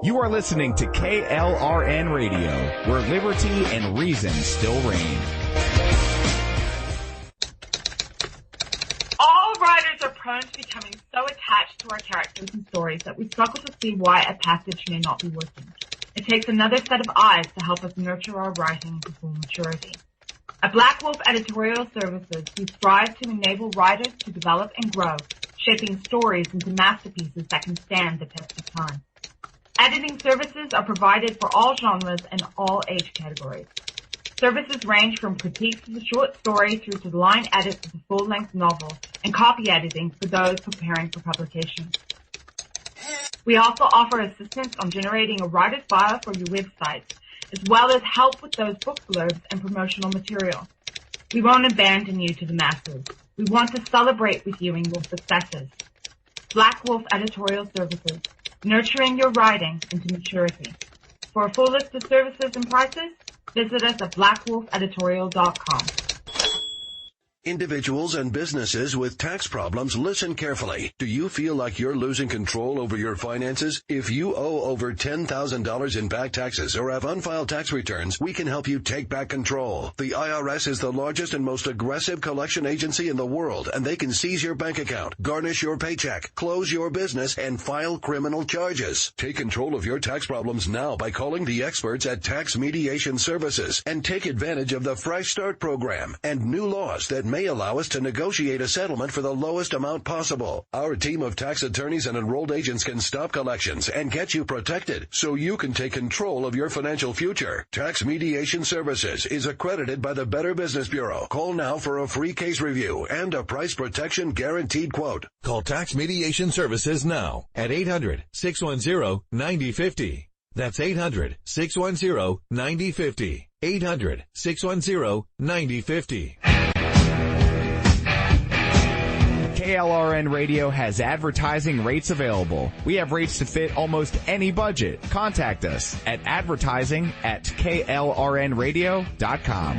You are listening to KLRN Radio, where liberty and reason still reign. All writers are prone to becoming so attached to our characters and stories that we struggle to see why a passage may not be working. It takes another set of eyes to help us nurture our writing to full maturity. At Black Wolf Editorial Services, we strive to enable writers to develop and grow, shaping stories into masterpieces that can stand the test of time. Editing services are provided for all genres and all age categories. Services range from critiques of the short story through to the line edits of the full-length novel and copy editing for those preparing for publication. We also offer assistance on generating a writer's bio for your website, as well as help with those book blurbs and promotional material. We won't abandon you to the masses. We want to celebrate with you in your successes. Black Wolf Editorial Services, nurturing your writing into maturity. For a full list of services and prices, visit us at blackwolfeditorial.com. Individuals and businesses with tax problems, listen carefully. Do you feel like you're losing control over your finances? If you owe over $10,000 in back taxes or have unfiled tax returns, we can help you take back control. The IRS is the largest and most aggressive collection agency in the world, and they can seize your bank account, garnish your paycheck, close your business, and file criminal charges. Take control of your tax problems now by calling the experts at Tax Mediation Services and take advantage of the Fresh Start program and new laws that may allow us to negotiate a settlement for the lowest amount possible. Our team of tax attorneys and enrolled agents can stop collections and get you protected so you can take control of your financial future. Tax Mediation Services is accredited by the Better Business Bureau. Call now for a free case review and a price protection guaranteed quote. Call Tax Mediation Services now at 800-610-9050. That's 800-610-9050. 800-610-9050. KLRN Radio has advertising rates available. We have rates to fit almost any budget. Contact us at advertising@klrnradio.com.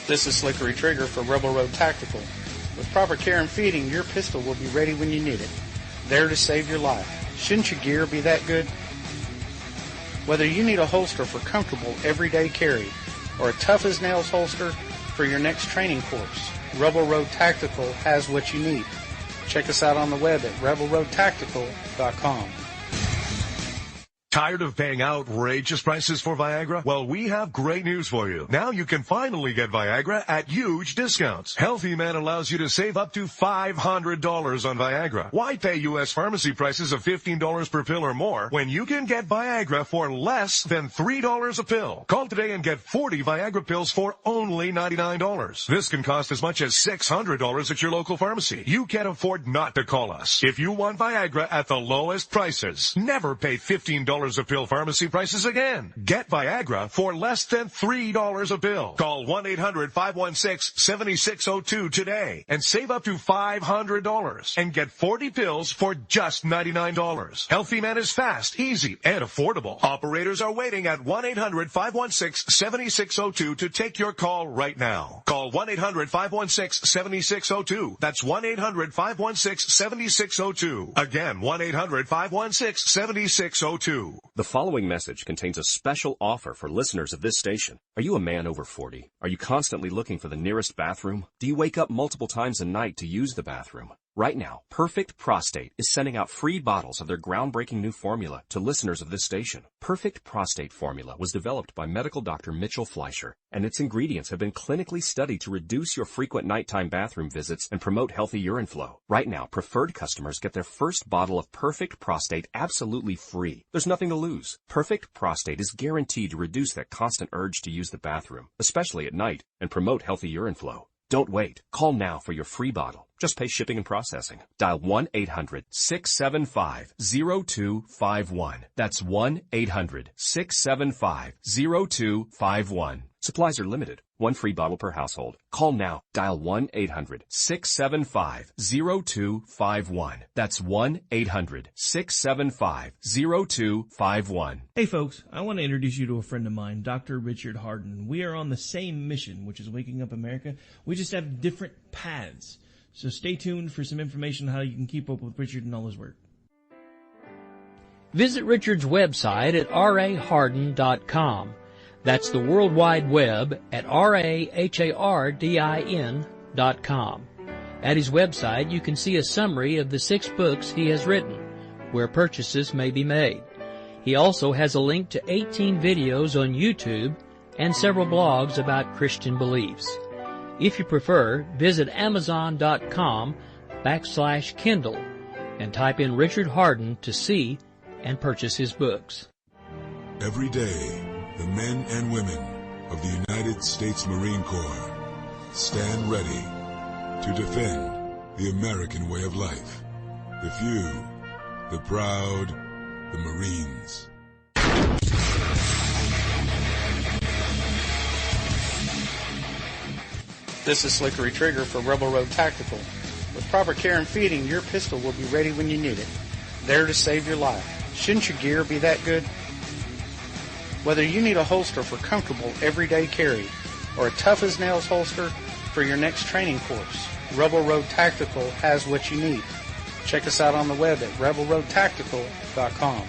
This is Slickery Trigger for Rebel Road Tactical. With proper care and feeding, your pistol will be ready when you need it, there to save your life. Shouldn't your gear be that good? Whether you need a holster for comfortable everyday carry or a tough-as-nails holster for your next training course, Rebel Road Tactical has what you need. Check us out on the web at rebelroadtactical.com. Tired of paying outrageous prices for Viagra? Well, we have great news for you. Now you can finally get Viagra at huge discounts. Healthy Man allows you to save up to $500 on Viagra. Why pay U.S. pharmacy prices of $15 per pill or more when you can get Viagra for less than $3 a pill? Call today and get 40 Viagra pills for only $99. This can cost as much as $600 at your local pharmacy. You can't afford not to call us. If you want Viagra at the lowest prices, never pay $15 a pill pharmacy prices again. Get Viagra for less than $3 a pill. Call 1-800-516-7602 today and save up to $500 and get 40 pills for just $99. Healthy Man is fast, easy, and affordable. Operators are waiting at 1-800-516-7602 to take your call right now. Call 1-800-516-7602. That's 1-800-516-7602. Again, 1-800-516-7602. The following message contains a special offer for listeners of this station. Are you a man over 40? Are you constantly looking for the nearest bathroom? Do you wake up multiple times a night to use the bathroom? Right now, Perfect Prostate is sending out free bottles of their groundbreaking new formula to listeners of this station. Perfect Prostate formula was developed by medical doctor Mitchell Fleischer, and its ingredients have been clinically studied to reduce your frequent nighttime bathroom visits and promote healthy urine flow. Right now, preferred customers get their first bottle of Perfect Prostate absolutely free. There's nothing to lose. Perfect Prostate is guaranteed to reduce that constant urge to use the bathroom, especially at night, and promote healthy urine flow. Don't wait. Call now for your free bottle. Just pay shipping and processing. Dial 1-800-675-0251. That's 1-800-675-0251. Supplies are limited. One free bottle per household. Call now. Dial 1-800-675-0251. That's 1-800-675-0251. Hey folks, I want to introduce you to a friend of mine, Dr. Richard Harden. We are on the same mission, which is waking up America. We just have different paths. So stay tuned for some information on how you can keep up with Richard and all his work. Visit Richard's website at raharden.com. That's the World Wide Web at RAHARDIN.com. At his website, you can see a summary of the 6 books he has written, where purchases may be made. He also has a link to 18 videos on YouTube and several blogs about Christian beliefs. If you prefer, visit Amazon.com/Kindle and type in Richard Harden to see and purchase his books. Every day, the men and women of the United States Marine Corps stand ready to defend the American way of life. The few, the proud, the Marines. This is Slickery Trigger for Rebel Road Tactical. With proper care and feeding, your pistol will be ready when you need it, there to save your life. Shouldn't your gear be that good? Whether you need a holster for comfortable everyday carry or a tough-as-nails holster for your next training course, Rebel Road Tactical has what you need. Check us out on the web at rebelroadtactical.com.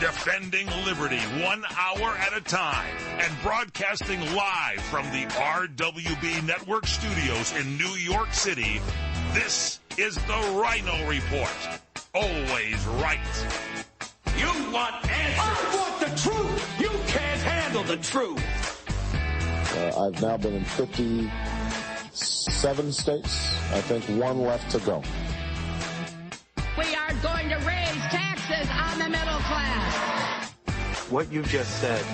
Defending liberty 1 hour at a time and broadcasting live from the RWB Network studios in New York City, this is the Ryno Report. Always right. You want answers. I want the truth. You can't handle the truth. I've now been in 57 states. I think 1 left to go. We are going to raise taxes on the middle class. What you just said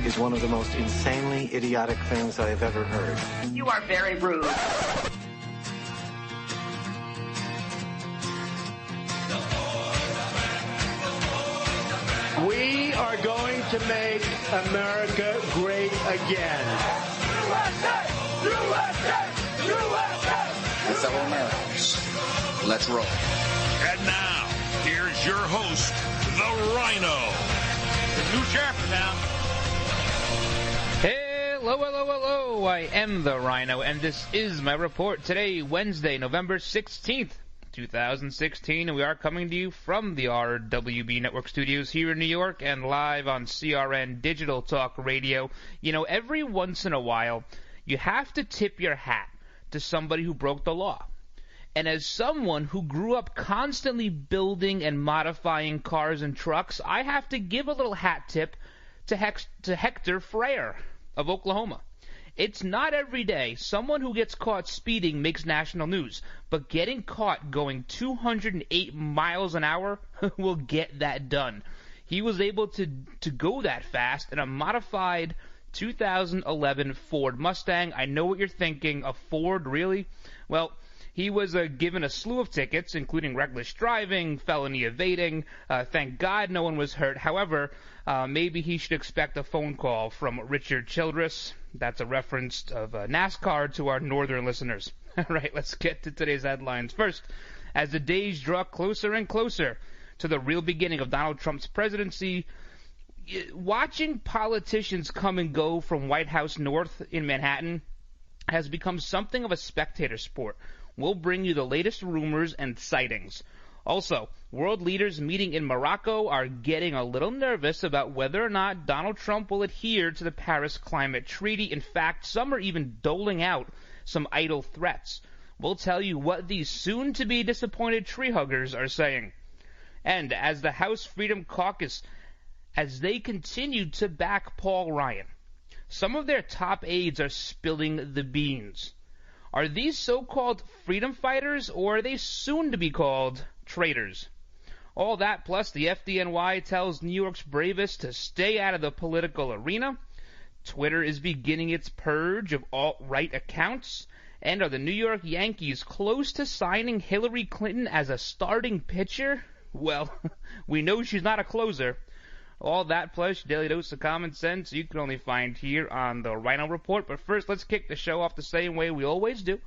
is one of the most insanely idiotic things I have ever heard. You are very rude. We are going to make America great again. USA! USA! USA! Fellow Americans, let's roll. And now, here's your host, the Ryno. The new chapter now. Hello, hello, hello. I am the Ryno, and this is my report today, Wednesday, November 16th. 2016, and we are coming to you from the RWB Network studios here in New York and live on CRN Digital Talk Radio. You know, every once in a while, you have to tip your hat to somebody who broke the law. And as someone who grew up constantly building and modifying cars and trucks, I have to give a little hat tip to Hector Freyer of Oklahoma. It's not every day someone who gets caught speeding makes national news, but getting caught going 208 miles an hour will get that done. He was able to go that fast in a modified 2011 Ford Mustang. I know what you're thinking, a Ford, really? Well, he was given a slew of tickets, including reckless driving, felony evading. Thank God no one was hurt. However, maybe he should expect a phone call from Richard Childress. That's a reference of NASCAR to our northern listeners. All right, let's get to today's headlines. First, as the days draw closer and closer to the real beginning of Donald Trump's presidency, watching politicians come and go from White House North in Manhattan has become something of a spectator sport. We'll bring you the latest rumors and sightings. Also, world leaders meeting in Morocco are getting a little nervous about whether or not Donald Trump will adhere to the Paris Climate Treaty. In fact, some are even doling out some idle threats. We'll tell you what these soon-to-be disappointed tree huggers are saying. And as the House Freedom Caucus, as they continue to back Paul Ryan, some of their top aides are spilling the beans. Are these so-called freedom fighters, or are they soon to be called traitors? All that, plus the FDNY tells New York's bravest to stay out of the political arena. Twitter is beginning its purge of alt-right accounts. And are the New York Yankees close to signing Hillary Clinton as a starting pitcher? Well, we know she's not a closer. All that plus daily dose of common sense you can only find here on the Ryno Report. But first, let's kick the show off the same way we always do,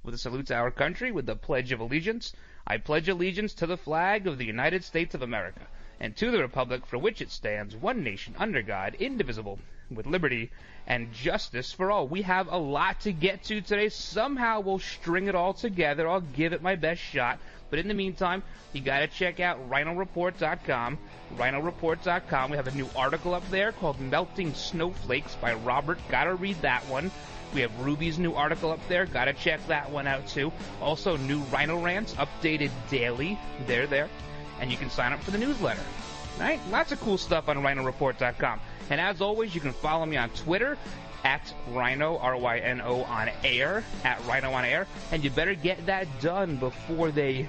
with a salute to our country, with the Pledge of Allegiance. I pledge allegiance to the flag of the United States of America, and to the republic for which it stands, one nation, under God, indivisible, with liberty and justice for all. We have a lot to get to today. Somehow we'll string it all together. I'll give it my best shot. But in the meantime, you got to check out RynoReport.com. RynoReport.com. We have a new article up there called Melting Snowflakes by Robert. Got to read that one. We have Ruby's new article up there. Got to check that one out, too. Also, new Ryno Rants, updated daily. They're there. And you can sign up for the newsletter. Right? Lots of cool stuff on RynoReport.com. And as always, you can follow me on Twitter at Ryno, R-Y-N-O on air, at Ryno on air. And you better get that done before they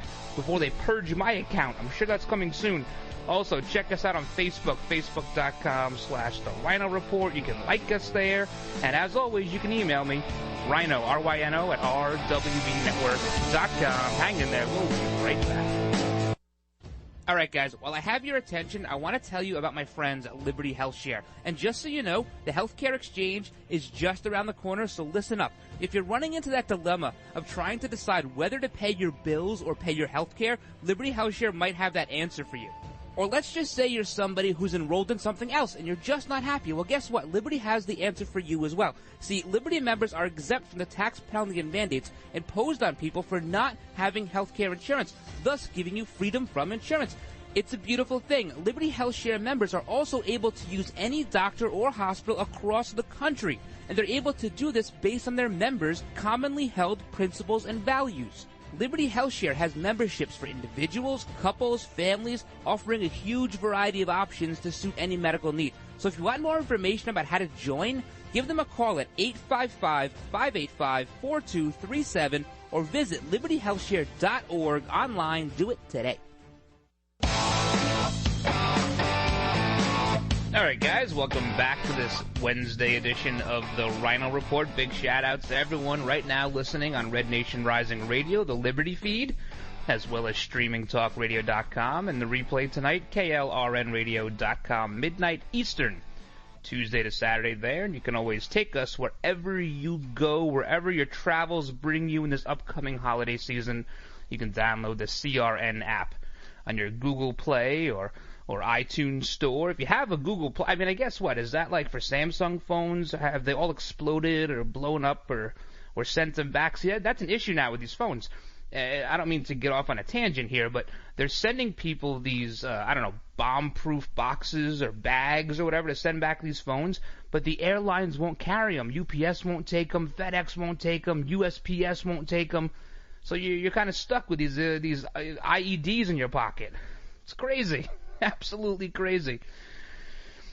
purge my account. I'm sure that's coming soon. Also, check us out on Facebook, facebook.com/The Ryno Report. You can like us there. And as always, you can email me, Ryno, R-Y-N-O, at rwbnetwork.com. Hang in there. We'll be right back. All right, guys, while I have your attention, I want to tell you about my friends at Liberty HealthShare. And just so you know, the healthcare exchange is just around the corner, so listen up. If you're running into that dilemma of trying to decide whether to pay your bills or pay your healthcare, Liberty HealthShare might have that answer for you. Or let's just say you're somebody who's enrolled in something else and you're just not happy. Well, guess what? Liberty has the answer for you as well. See, Liberty members are exempt from the tax penalty and mandates imposed on people for not having healthcare insurance, thus giving you freedom from insurance. It's a beautiful thing. Liberty HealthShare members are also able to use any doctor or hospital across the country, and they're able to do this based on their members' commonly held principles and values. Liberty HealthShare has memberships for individuals, couples, families, offering a huge variety of options to suit any medical need. So if you want more information about how to join, give them a call at 855-585-4237 or visit libertyhealthshare.org online. Do it today. All right, guys, welcome back to this Wednesday edition of the Ryno Report. Big shout-outs to everyone right now listening on Red Nation Rising Radio, the Liberty feed, as well as streamingtalkradio.com, and the replay tonight, klrnradio.com, midnight Eastern, Tuesday to Saturday there. And you can always take us wherever you go, wherever your travels bring you in this upcoming holiday season. You can download the CRN app on your Google Play or iTunes Store. If you have a Google Play, I mean, I guess what? Is that like for Samsung phones? Have they all exploded or blown up or sent them back? See, that's an issue now with these phones. I don't mean to get off on a tangent here, but they're sending people these, bomb-proof boxes or bags or whatever to send back these phones, but the airlines won't carry them. UPS won't take them. FedEx won't take them. USPS won't take them. So you're kind of stuck with these IEDs in your pocket. It's crazy. Absolutely crazy.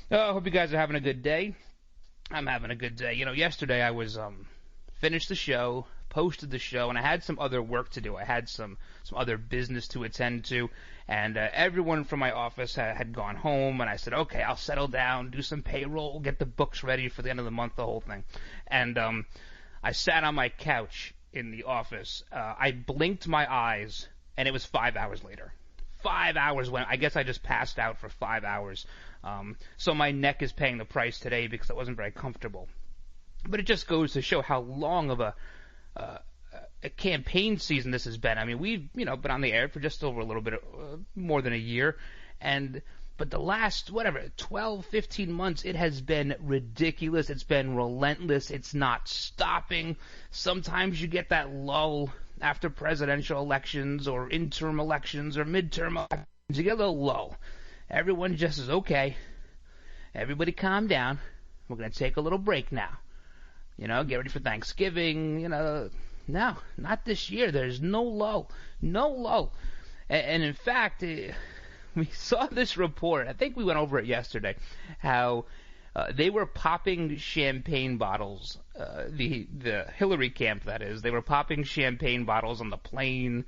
I hope you guys are having a good day. I'm having a good day. You know, yesterday I was finished the show, posted the show, and I had some other work to do. I had some other business to attend to, and everyone from my office had gone home, and I said, okay, I'll settle down, do some payroll, get the books ready for the end of the month, the whole thing. And I sat on my couch in the office. I blinked my eyes, and it was 5 hours later. 5 hours went. I guess I just passed out for 5 hours. So my neck is paying the price today because it wasn't very comfortable. But it just goes to show how long of a campaign season this has been. I mean, we've been on the air for just over a little bit more than a year, but the last 12, 15 months, it has been ridiculous. It's been relentless. It's not stopping. Sometimes you get that lull after presidential elections or interim elections or midterm elections. You get a little lull. Everyone just says, okay, everybody calm down. We're going to take a little break now. Get ready for Thanksgiving. No, not this year. There's no lull. No lull. And in fact, we saw this report. I think we went over it yesterday, how they were popping champagne bottles, the Hillary camp, that is. They were popping champagne bottles on the plane,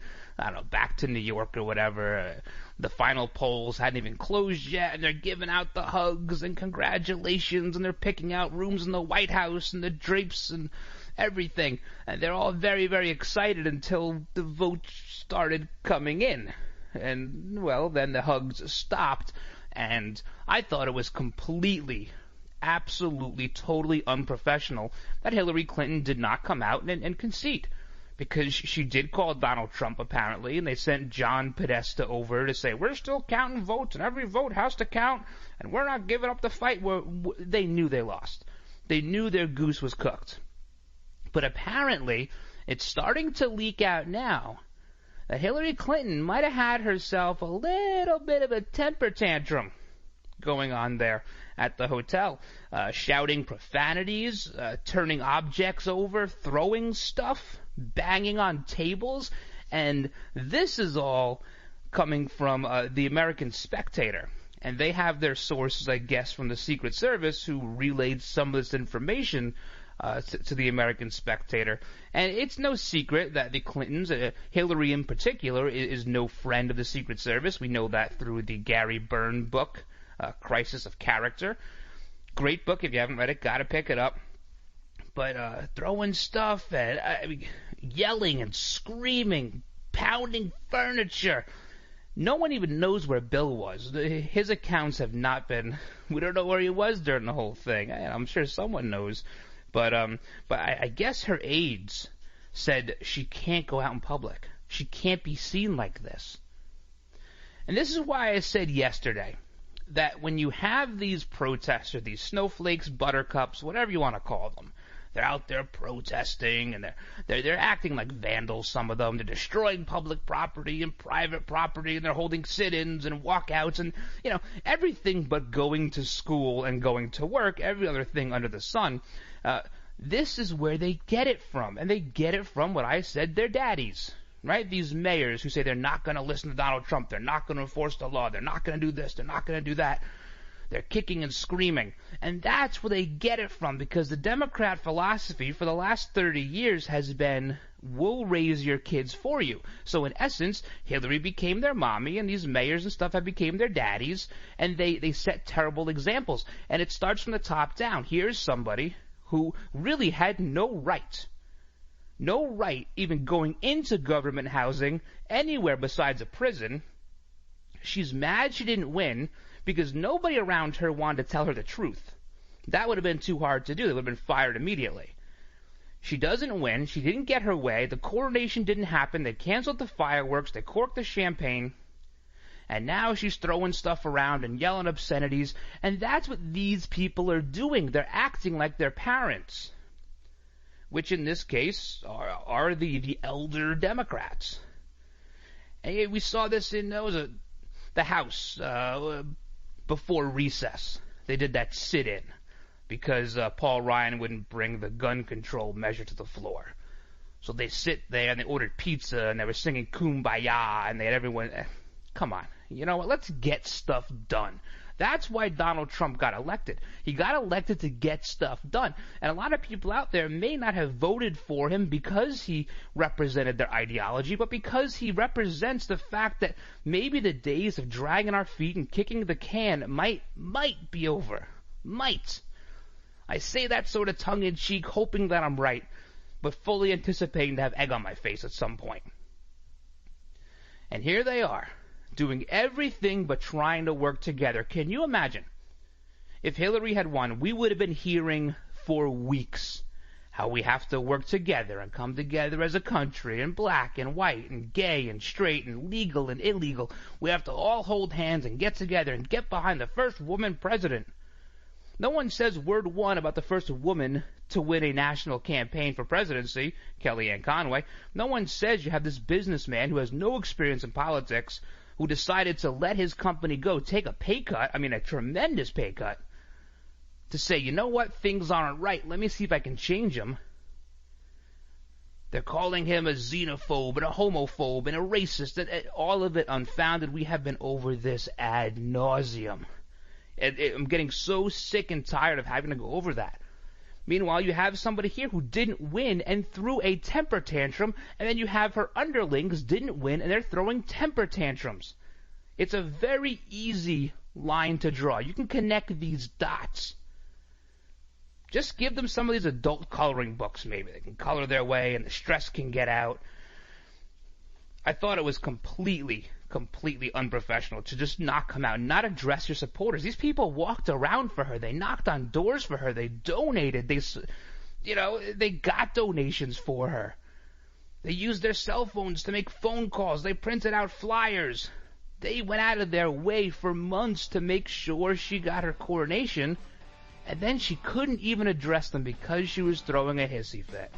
back to New York or whatever. The final polls hadn't even closed yet, and they're giving out the hugs and congratulations, and they're picking out rooms in the White House and the drapes and everything. And they're all very, very excited until the votes started coming in. And, well, then the hugs stopped, And I thought it was completely, absolutely, totally unprofessional that Hillary Clinton did not come out and concede. Because she did call Donald Trump, apparently, and they sent John Podesta over to say, we're still counting votes, and every vote has to count, and we're not giving up the fight. They knew they lost. They knew their goose was cooked. But apparently, it's starting to leak out now that Hillary Clinton might have had herself a little bit of a temper tantrum going on there at the hotel, shouting profanities, turning objects over, throwing stuff, banging on tables, and this is all coming from the American Spectator. And they have their sources, I guess, from the Secret Service, who relayed some of this information to the American Spectator. And it's no secret that the Clintons, Hillary in particular, is no friend of the Secret Service. We know that through the Gary Byrne book, Crisis of Character. Great book. If you haven't read it, gotta pick it up. But throwing stuff and yelling and screaming, pounding furniture. No one even knows where Bill was. His accounts have not been... We don't know where he was during the whole thing. I'm sure someone knows. But I guess her aides said she can't go out in public. She can't be seen like this. And this is why I said yesterday that when you have these protesters, these snowflakes, buttercups, whatever you want to call them, they're out there protesting, and they're acting like vandals, some of them. They're destroying public property and private property, and they're holding sit-ins and walkouts and, everything but going to school and going to work, every other thing under the sun. This is where they get it from, and they get it from what I said, their daddies, right? These mayors who say they're not going to listen to Donald Trump, they're not going to enforce the law, they're not going to do this, they're not going to do that. They're kicking and screaming. And that's where they get it from, because the Democrat philosophy for the last 30 years has been, we'll raise your kids for you. So in essence, Hillary became their mommy, and these mayors and stuff have become their daddies, and they set terrible examples. And it starts from the top down. Here's somebody who really had no right even going into government housing anywhere besides a prison. She's mad she didn't win, because nobody around her wanted to tell her the truth. That would have been too hard to do. They would have been fired immediately. She doesn't win. She didn't get her way. The coronation didn't happen. They canceled the fireworks. They corked the champagne. And now she's throwing stuff around and yelling obscenities. And that's what these people are doing. They're acting like their parents, which in this case are the elder Democrats. And we saw this in the House before recess. They did that sit-in because Paul Ryan wouldn't bring the gun control measure to the floor. So they sit there and they ordered pizza and they were singing Kumbaya and they had everyone... Come on. You know what? Let's get stuff done. That's why Donald Trump got elected. He got elected to get stuff done. And a lot of people out there may not have voted for him because he represented their ideology, but because he represents the fact that maybe the days of dragging our feet and kicking the can might be over. Might. I say that sort of tongue-in-cheek, hoping that I'm right, but fully anticipating to have egg on my face at some point. And here they are, doing everything but trying to work together. Can you imagine? If Hillary had won, we would have been hearing for weeks how we have to work together and come together as a country, and black and white and gay and straight and legal and illegal. We have to all hold hands and get together and get behind the first woman president. No one says word one about the first woman to win a national campaign for presidency, Kellyanne Conway. No one says you have this businessman who has no experience in politics who decided to let his company go, take a pay cut, a tremendous pay cut, to say, you know what, things aren't right, let me see if I can change them. They're calling him a xenophobe and a homophobe and a racist, and all of it unfounded. We have been over this ad nauseum. I'm getting so sick and tired of having to go over that. Meanwhile, you have somebody here who didn't win and threw a temper tantrum, and then you have her underlings didn't win and they're throwing temper tantrums. It's a very easy line to draw. You can connect these dots. Just give them some of these adult coloring books, maybe. They can color their way and the stress can get out. I thought it was completely unprofessional to just not come out and not address your supporters. These people walked around for her. They knocked on doors for her. They donated. They got donations for her. They used their cell phones to make phone calls. They printed out flyers. They went out of their way for months to make sure she got her coronation, and then she couldn't even address them because she was throwing a hissy fit.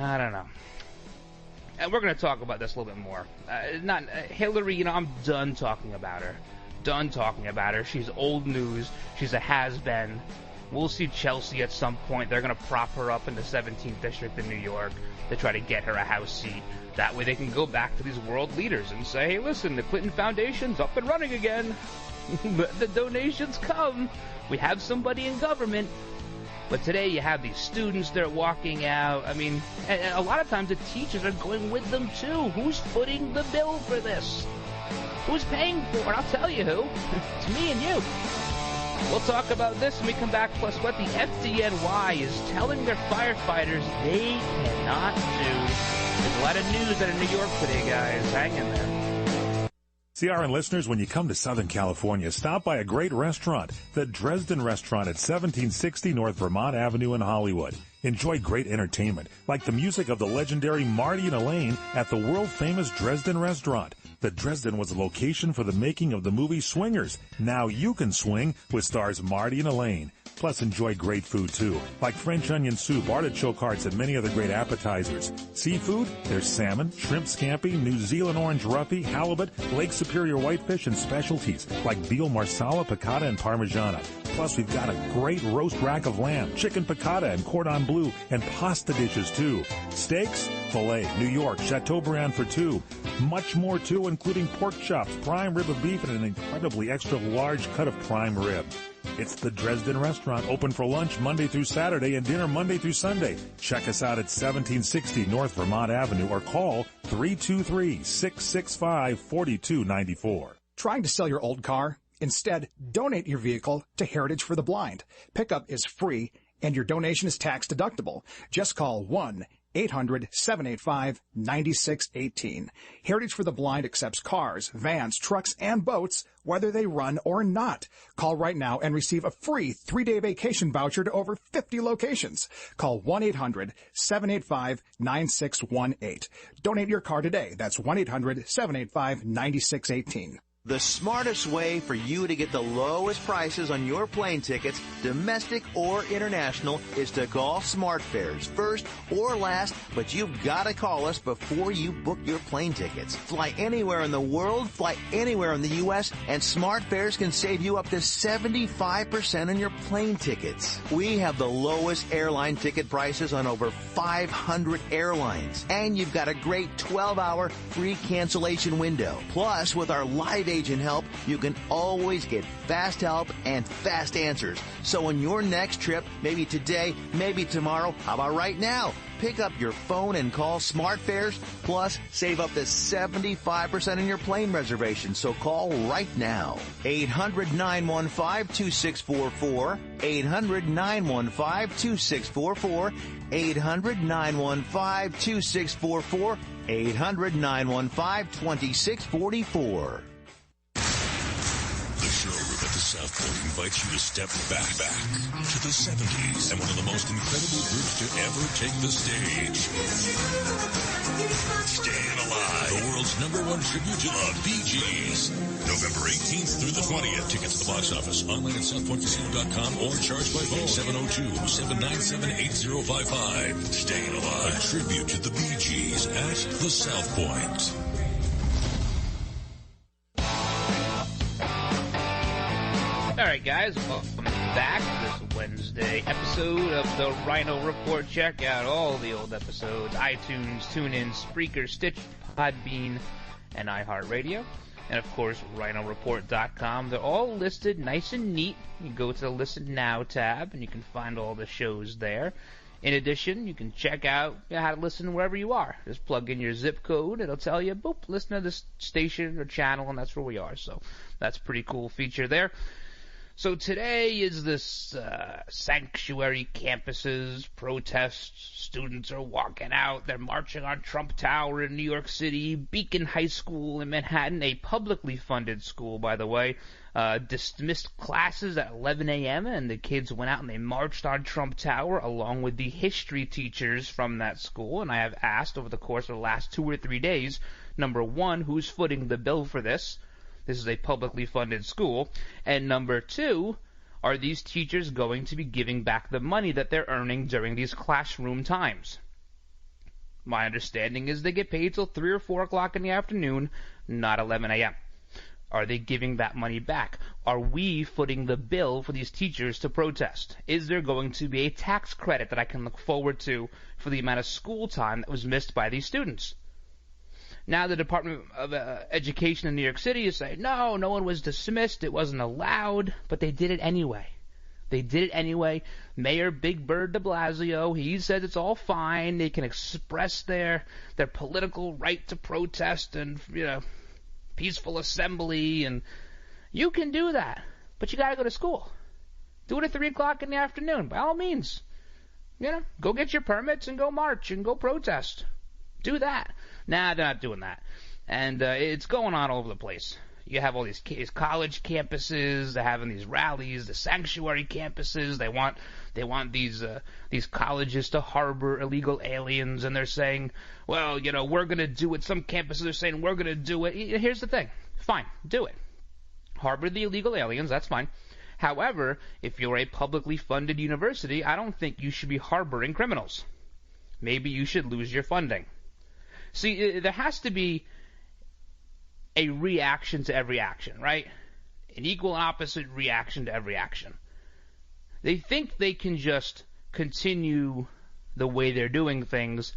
I don't know. And we're going to talk about this a little bit more. Hillary, I'm done talking about her. She's old news. She's a has-been. We'll see Chelsea at some point. They're going to prop her up in the 17th District in New York to try to get her a House seat. That way they can go back to these world leaders and say, hey, listen, the Clinton Foundation's up and running again. The donations come. We have somebody in government. But today you have these students that are walking out. I mean, and a lot of times the teachers are going with them too. Who's footing the bill for this? Who's paying for it? I'll tell you who. It's me and you. We'll talk about this when we come back, plus what the FDNY is telling their firefighters they cannot do. There's a lot of news out of New York today, guys. Hang in there. CRN listeners, when you come to Southern California, stop by a great restaurant, the Dresden Restaurant at 1760 North Vermont Avenue in Hollywood. Enjoy great entertainment, like the music of the legendary Marty and Elaine at the world-famous Dresden Restaurant. The Dresden was the location for the making of the movie Swingers. Now you can swing with stars Marty and Elaine. Plus, enjoy great food, too, like French onion soup, artichoke hearts, and many other great appetizers. Seafood, there's salmon, shrimp scampi, New Zealand orange roughy, halibut, Lake Superior whitefish, and specialties like veal marsala, piccata, and parmigiana. Plus, we've got a great roast rack of lamb, chicken piccata, and cordon bleu, and pasta dishes, too. Steaks, filet, New York, Chateaubriand for two. Much more, too, including pork chops, prime rib of beef, and an incredibly extra large cut of prime rib. It's the Dresden Restaurant, open for lunch Monday through Saturday and dinner Monday through Sunday. Check us out at 1760 North Vermont Avenue or call 323-665-4294. Trying to sell your old car? Instead, donate your vehicle to Heritage for the Blind. Pickup is free and your donation is tax deductible. Just call 1-800-785-9618. Heritage for the Blind accepts cars, vans, trucks, and boats, whether they run or not. Call right now and receive a free 3-day vacation voucher to over 50 locations. Call 1-800-785-9618. Donate your car today. That's 1-800-785-9618. The smartest way for you to get the lowest prices on your plane tickets, domestic or international, is to call SmartFares first or last, but you've got to call us before you book your plane tickets. Fly anywhere in the world, fly anywhere in the U.S., and SmartFares can save you up to 75% on your plane tickets. We have the lowest airline ticket prices on over 500 airlines, and you've got a great 12-hour free cancellation window. Plus, with our live agent help, you can always get fast help and fast answers. So on your next trip, maybe today, maybe tomorrow, how about right now? Pick up your phone and call SmartFares, plus save up to 75% on your plane reservation. So call right now. 800-915-2644. 800-915-2644. 800-915-2644. 800-915-2644. The show that the South Point invites you to step back to the 70s and one of the most incredible groups to ever take the stage. Staying Alive, the world's #1 tribute to the Bee Gees. November 18th through the 20th. Tickets at the box office, online at southpointcasino.com or charged by phone 702-797-8055. Staying Alive, a tribute to the Bee Gees at the South Point. Alright guys, welcome back to this Wednesday episode of the Ryno Report. Check out all the old episodes, iTunes, TuneIn, Spreaker, Stitch, Podbean, and iHeartRadio. And of course, RynoReport.com. They're all listed nice and neat. You can go to the Listen Now tab and you can find all the shows there. In addition, you can check out how to listen wherever you are. Just plug in your zip code, it'll tell you, boop, listen to this station or channel, and that's where we are. So that's a pretty cool feature there. So today is this sanctuary campuses protests. Students are walking out. They're marching on Trump Tower in New York City. Beacon High School in Manhattan, a publicly funded school, by the way, dismissed classes at 11 a.m. and the kids went out and they marched on Trump Tower along with the history teachers from that school. And I have asked over the course of the last 2 or 3 days, number one, who's footing the bill for this? This is a publicly funded school. And number two, are these teachers going to be giving back the money that they're earning during these classroom times? My understanding is they get paid till 3 or 4 o'clock in the afternoon, not 11 a.m. Are they giving that money back? Are we footing the bill for these teachers to protest? Is there going to be a tax credit that I can look forward to for the amount of school time that was missed by these students? Now the Department of Education in New York City is saying, no one was dismissed, it wasn't allowed, but they did it anyway. They did it anyway. Mayor Big Bird de Blasio, he says it's all fine. They can express their political right to protest and, peaceful assembly, and you can do that. But you got to go to school. Do it at 3 o'clock in the afternoon, by all means. Go get your permits and go march and go protest. Do that. Nah, they're not doing that. And it's going on all over the place. You have all these college campuses, they're having these rallies, the sanctuary campuses, they want these colleges to harbor illegal aliens, and they're saying, well, we're going to do it. Some campuses are saying we're going to do it. Here's the thing. Fine, do it. Harbor the illegal aliens, that's fine. However, if you're a publicly funded university, I don't think you should be harboring criminals. Maybe you should lose your funding. See, there has to be a reaction to every action, right? An equal and opposite reaction to every action. They think they can just continue the way they're doing things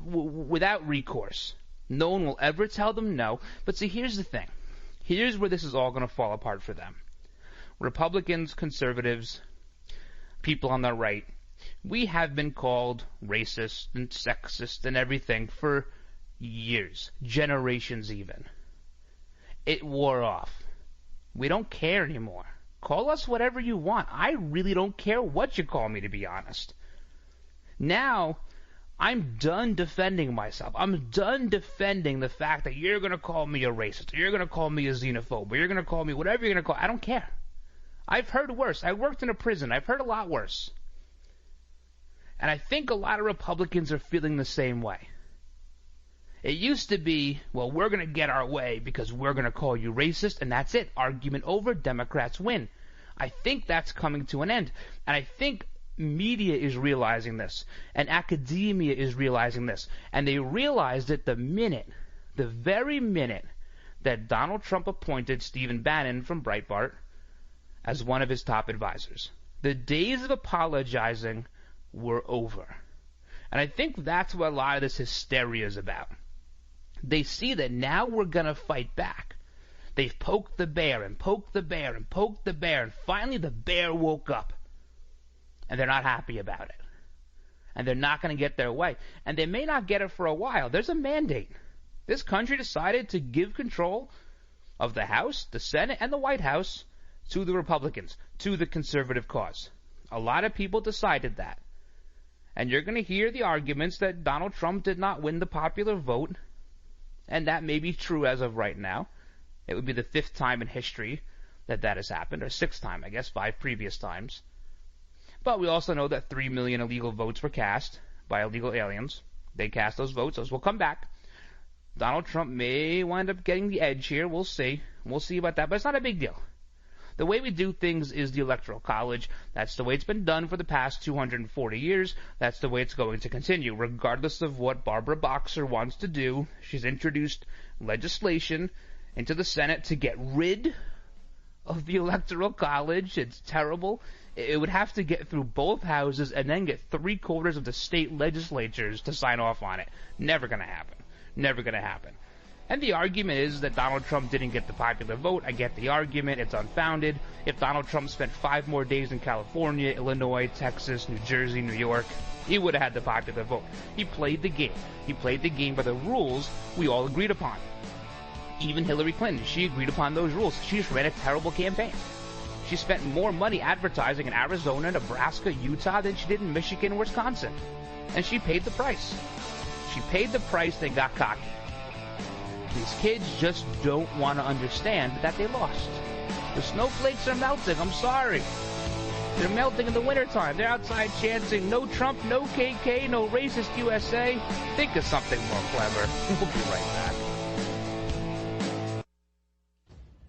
without recourse. No one will ever tell them no. But see, here's the thing. Here's where this is all going to fall apart for them. Republicans, conservatives, people on the right, we have been called racist and sexist and everything for years, generations even. It wore off. We don't care anymore. Call us whatever you want. I really don't care what you call me, to be honest. Now, I'm done defending myself. I'm done defending the fact that you're going to call me a racist, or you're going to call me a xenophobe, or you're going to call me whatever you're going to call. I don't care. I've heard worse. I worked in a prison. I've heard a lot worse. And I think a lot of Republicans are feeling the same way. It used to be, well, we're going to get our way because we're going to call you racist, and that's it. Argument over. Democrats win. I think that's coming to an end. And I think media is realizing this, and academia is realizing this. And they realized it the very minute that Donald Trump appointed Stephen Bannon from Breitbart as one of his top advisors. The days of apologizing were over. And I think that's what a lot of this hysteria is about. They see that now we're going to fight back. They've poked the bear and poked the bear and poked the bear, and finally the bear woke up. And they're not happy about it. And they're not going to get their way. And they may not get it for a while. There's a mandate. This country decided to give control of the House, the Senate, and the White House to the Republicans, to the conservative cause. A lot of people decided that. And you're going to hear the arguments that Donald Trump did not win the popular vote, and that may be true as of right now. It would be the 5th time in history that has happened, or 6th time, I guess, 5 previous times. But we also know that 3 million illegal votes were cast by illegal aliens. They cast those votes. Those will come back. Donald Trump may wind up getting the edge here. We'll see. We'll see about that, but it's not a big deal. The way we do things is the Electoral College. That's the way it's been done for the past 240 years. That's the way it's going to continue, regardless of what Barbara Boxer wants to do. She's introduced legislation into the Senate to get rid of the Electoral College. It's terrible. It would have to get through both houses and then get 3/4 of the state legislatures to sign off on it. Never going to happen. Never going to happen. And the argument is that Donald Trump didn't get the popular vote. I get the argument. It's unfounded. If Donald Trump spent 5 more days in California, Illinois, Texas, New Jersey, New York, he would have had the popular vote. He played the game. He played the game by the rules we all agreed upon. Even Hillary Clinton, she agreed upon those rules. She just ran a terrible campaign. She spent more money advertising in Arizona, Nebraska, Utah than she did in Michigan and Wisconsin. And she paid the price. She paid the price. They got cocky. These kids just don't want to understand that they lost. The snowflakes are melting. I'm sorry. They're melting in the wintertime. They're outside chanting, no Trump, no KK, no racist USA. Think of something more clever. We'll be right back.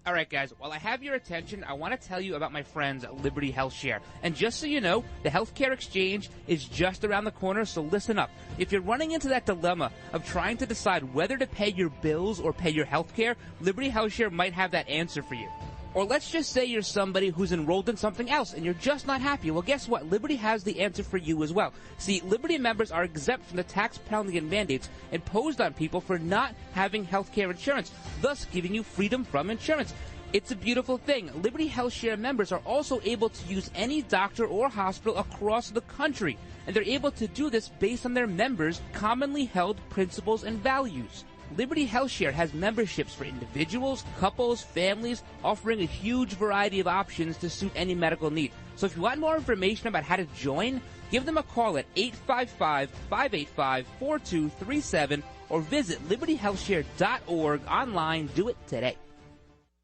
All right, guys, while I have your attention, I want to tell you about my friends at Liberty HealthShare. And just so you know, the healthcare exchange is just around the corner, so listen up. If you're running into that dilemma of trying to decide whether to pay your bills or pay your healthcare, Liberty HealthShare might have that answer for you. Or let's just say you're somebody who's enrolled in something else and you're just not happy. Well, guess what? Liberty has the answer for you as well. See, Liberty members are exempt from the tax penalty and mandates imposed on people for not having health care insurance, thus giving you freedom from insurance. It's a beautiful thing. Liberty HealthShare members are also able to use any doctor or hospital across the country, and they're able to do this based on their members' commonly held principles and values. Liberty HealthShare has memberships for individuals, couples, families, offering a huge variety of options to suit any medical need. So if you want more information about how to join, give them a call at 855-585-4237 or visit libertyhealthshare.org online. Do it today.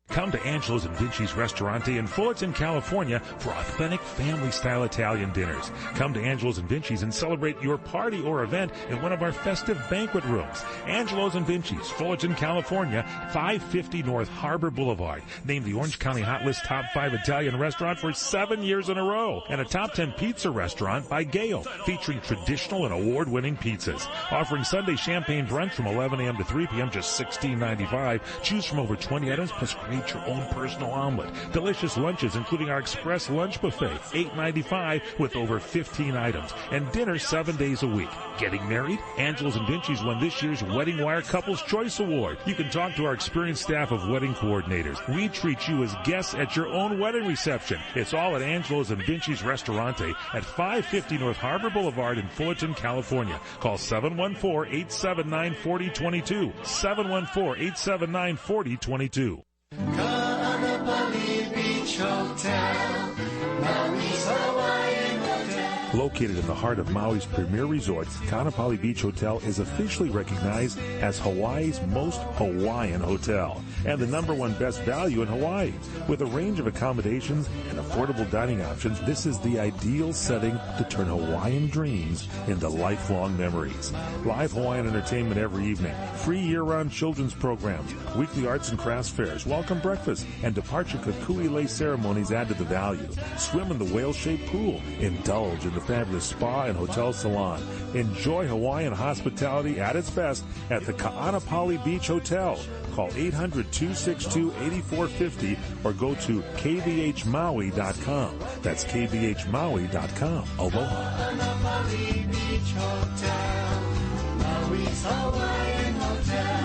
Come to Angelo's and Vinci's Restaurante in Fullerton, California for authentic family-style Italian dinners. Come to Angelo's and Vinci's and celebrate your party or event in one of our festive banquet rooms. Angelo's and Vinci's, Fullerton, California, 550 North Harbor Boulevard. Named the Orange County Hot List Top 5 Italian restaurant for 7 years in a row. And a Top 10 pizza restaurant by Gale, featuring traditional and award-winning pizzas. Offering Sunday champagne brunch from 11 a.m. to 3 p.m., just $16.95. Choose from over 20 items plus create your own personal omelet. Delicious lunches, including our express lunch buffet, $8.95 with over 15 items. And dinner 7 days a week. Getting married? Angelo's and Vinci's won this year's Wedding Wire Couples Choice Award. You can talk to our experienced staff of wedding coordinators. We treat you as guests at your own wedding reception. It's all at Angelo's and Vinci's Restaurante at 550 North Harbor Boulevard in Fullerton, California. Call 714-879-4022. 714-879-4022. Kaanapali Beach Hotel, Maui's Hawaiian Hotel. Located in the heart of Maui's premier resort, Kaanapali Beach Hotel is officially recognized as Hawaii's most Hawaiian hotel and the #1 best value in Hawaii. With a range of accommodations and affordable dining options, this is the ideal setting to turn Hawaiian dreams into lifelong memories. Live Hawaiian entertainment every evening, free year-round children's programs, weekly arts and crafts fairs, welcome breakfast, and departure kuku'i ceremonies add to the value. Swim in the whale-shaped pool, indulge in the fabulous spa and hotel salon. Enjoy Hawaiian hospitality at its best at the Kaanapali Beach Hotel. Call 800-262-8450 or go to kvhmaui.com. That's kvhmaui.com. Aloha. Kaanapali Beach Hotel, Maui's Hawaiian Hotel.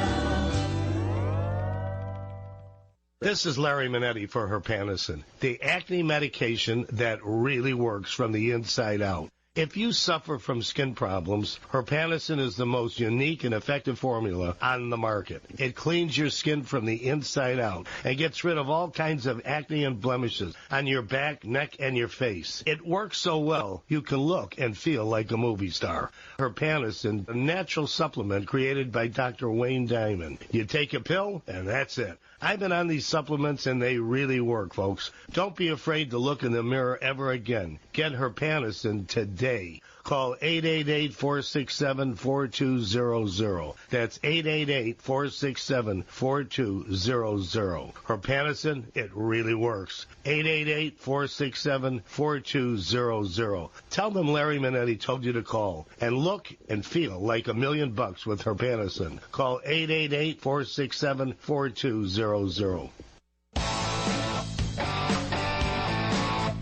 This is Larry Minetti for Herpanicin, the acne medication that really works from the inside out. If you suffer from skin problems, Herpanicin is the most unique and effective formula on the market. It cleans your skin from the inside out and gets rid of all kinds of acne and blemishes on your back, neck, and your face. It works so well, you can look and feel like a movie star. Herpanicin, a natural supplement created by Dr. Wayne Diamond. You take a pill, and that's it. I've been on these supplements, and they really work, folks. Don't be afraid to look in the mirror ever again. Get Herpanicin today. Call 888-467-4200. That's 888-467-4200. Herpanicin, it really works. 888-467-4200. Tell them Larry Minetti told you to call. And look and feel like $1 million with Herpanicin. Call 888-467-4200.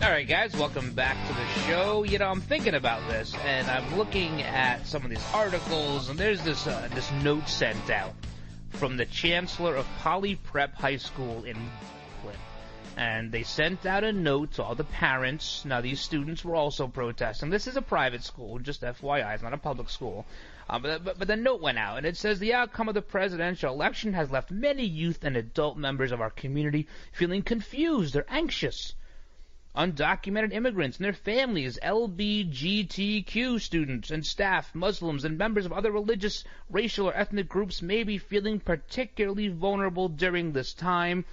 All right, guys, welcome back to the show. You know, I'm thinking about this, and I'm looking at some of these articles, and there's this note sent out from the chancellor of Poly Prep High School in Brooklyn. And they sent out a note to all the parents. Now, these students were also protesting. This is a private school, just FYI. It's not a public school. But the note went out, and it says, the outcome of the presidential election has left many youth and adult members of our community feeling confused or anxious. undocumented immigrants and their families, LGBTQ students and staff, Muslims, and members of other religious, racial, or ethnic groups may be feeling particularly vulnerable during this time.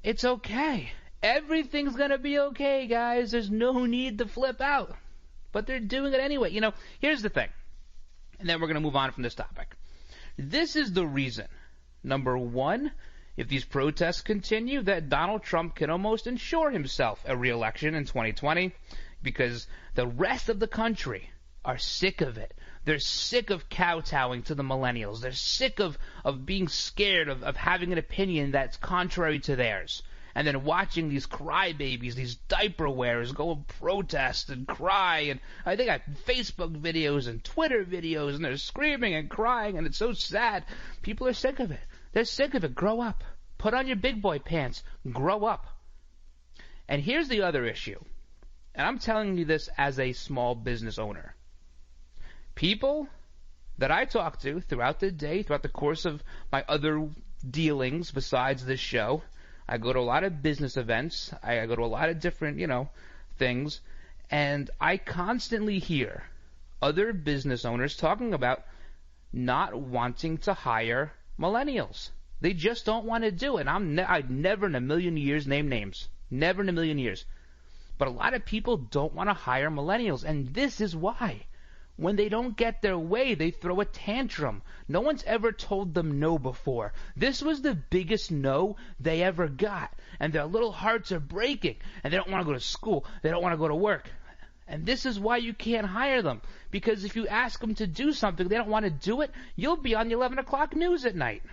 It's okay. Everything's gonna be okay, guys. There's no need to flip out. But they're doing it anyway. You know, here's the thing. And then we're gonna move on from this topic. This is the reason. Number one, if these protests continue, that Donald Trump can almost ensure himself a re-election in 2020 because the rest of the country are sick of it. They're sick of kowtowing to the millennials. They're sick of being scared of having an opinion that's contrary to theirs. And then watching these crybabies, these diaper wearers go and protest and cry. And they got Facebook videos and Twitter videos, and they're screaming and crying, and it's so sad. People are sick of it. They're sick of it. Grow up. Put on your big boy pants. Grow up. And here's the other issue. And I'm telling you this as a small business owner. People that I talk to throughout the day, throughout the course of my other dealings besides this show, I go to a lot of business events. I go to a lot of different, things. And I constantly hear other business owners talking about not wanting to hire millennials. They just don't want to do it. I'd never in a million years name names. Never in a million years. But a lot of people don't want to hire millennials. And this is why. When they don't get their way, they throw a tantrum. No one's ever told them no before. This was the biggest no they ever got. And their little hearts are breaking. And they don't want to go to school. They don't want to go to work. And this is why you can't hire them. Because if you ask them to do something, they don't want to do it, you'll be on the 11 o'clock news at night.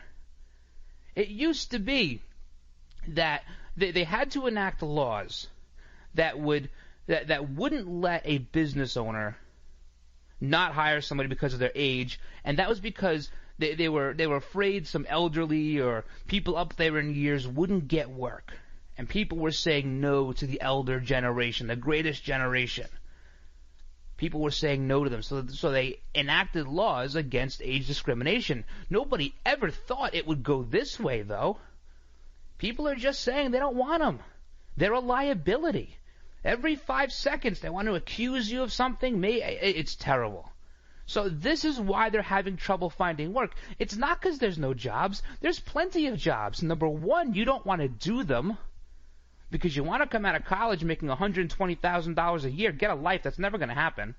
It used to be that they had to enact laws that wouldn't let a business owner not hire somebody because of their age, and that was because they were afraid some elderly or people up there in years wouldn't get work, and people were saying no to the elder generation, the greatest generation. People were saying no to them, so they enacted laws against age discrimination. Nobody ever thought it would go this way, though. People are just saying they don't want them. They're a liability. Every 5 seconds, they want to accuse you of something. It's terrible. So this is why they're having trouble finding work. It's not because there's no jobs. There's plenty of jobs. Number one, you don't want to do them because you want to come out of college making $120,000 a year. Get a life. That's never going to happen.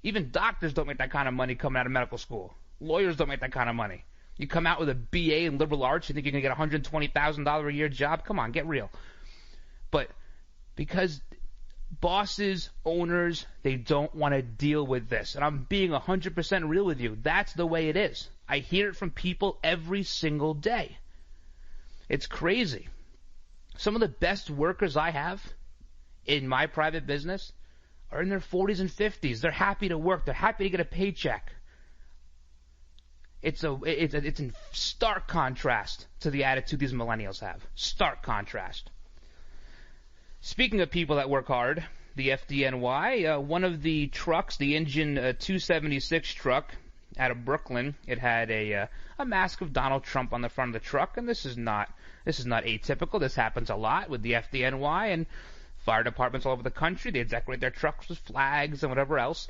Even doctors don't make that kind of money coming out of medical school. Lawyers don't make that kind of money. You come out with a BA in liberal arts, you think you're going to get a $120,000 a year job? Come on, get real. But because bosses, owners, they don't want to deal with this. And I'm being 100% real with you. That's the way it is. I hear it from people every single day. It's crazy. Some of the best workers I have in my private business are in their 40s and 50s. They're happy to work. They're happy to get a paycheck. It's in stark contrast to the attitude these millennials have. Stark contrast. Speaking of people that work hard, the FDNY, one of the trucks, the Engine 276 truck out of Brooklyn, it had a mask of Donald Trump on the front of the truck, and this is not atypical. This happens a lot with the FDNY and fire departments all over the country. They decorate their trucks with flags and whatever else.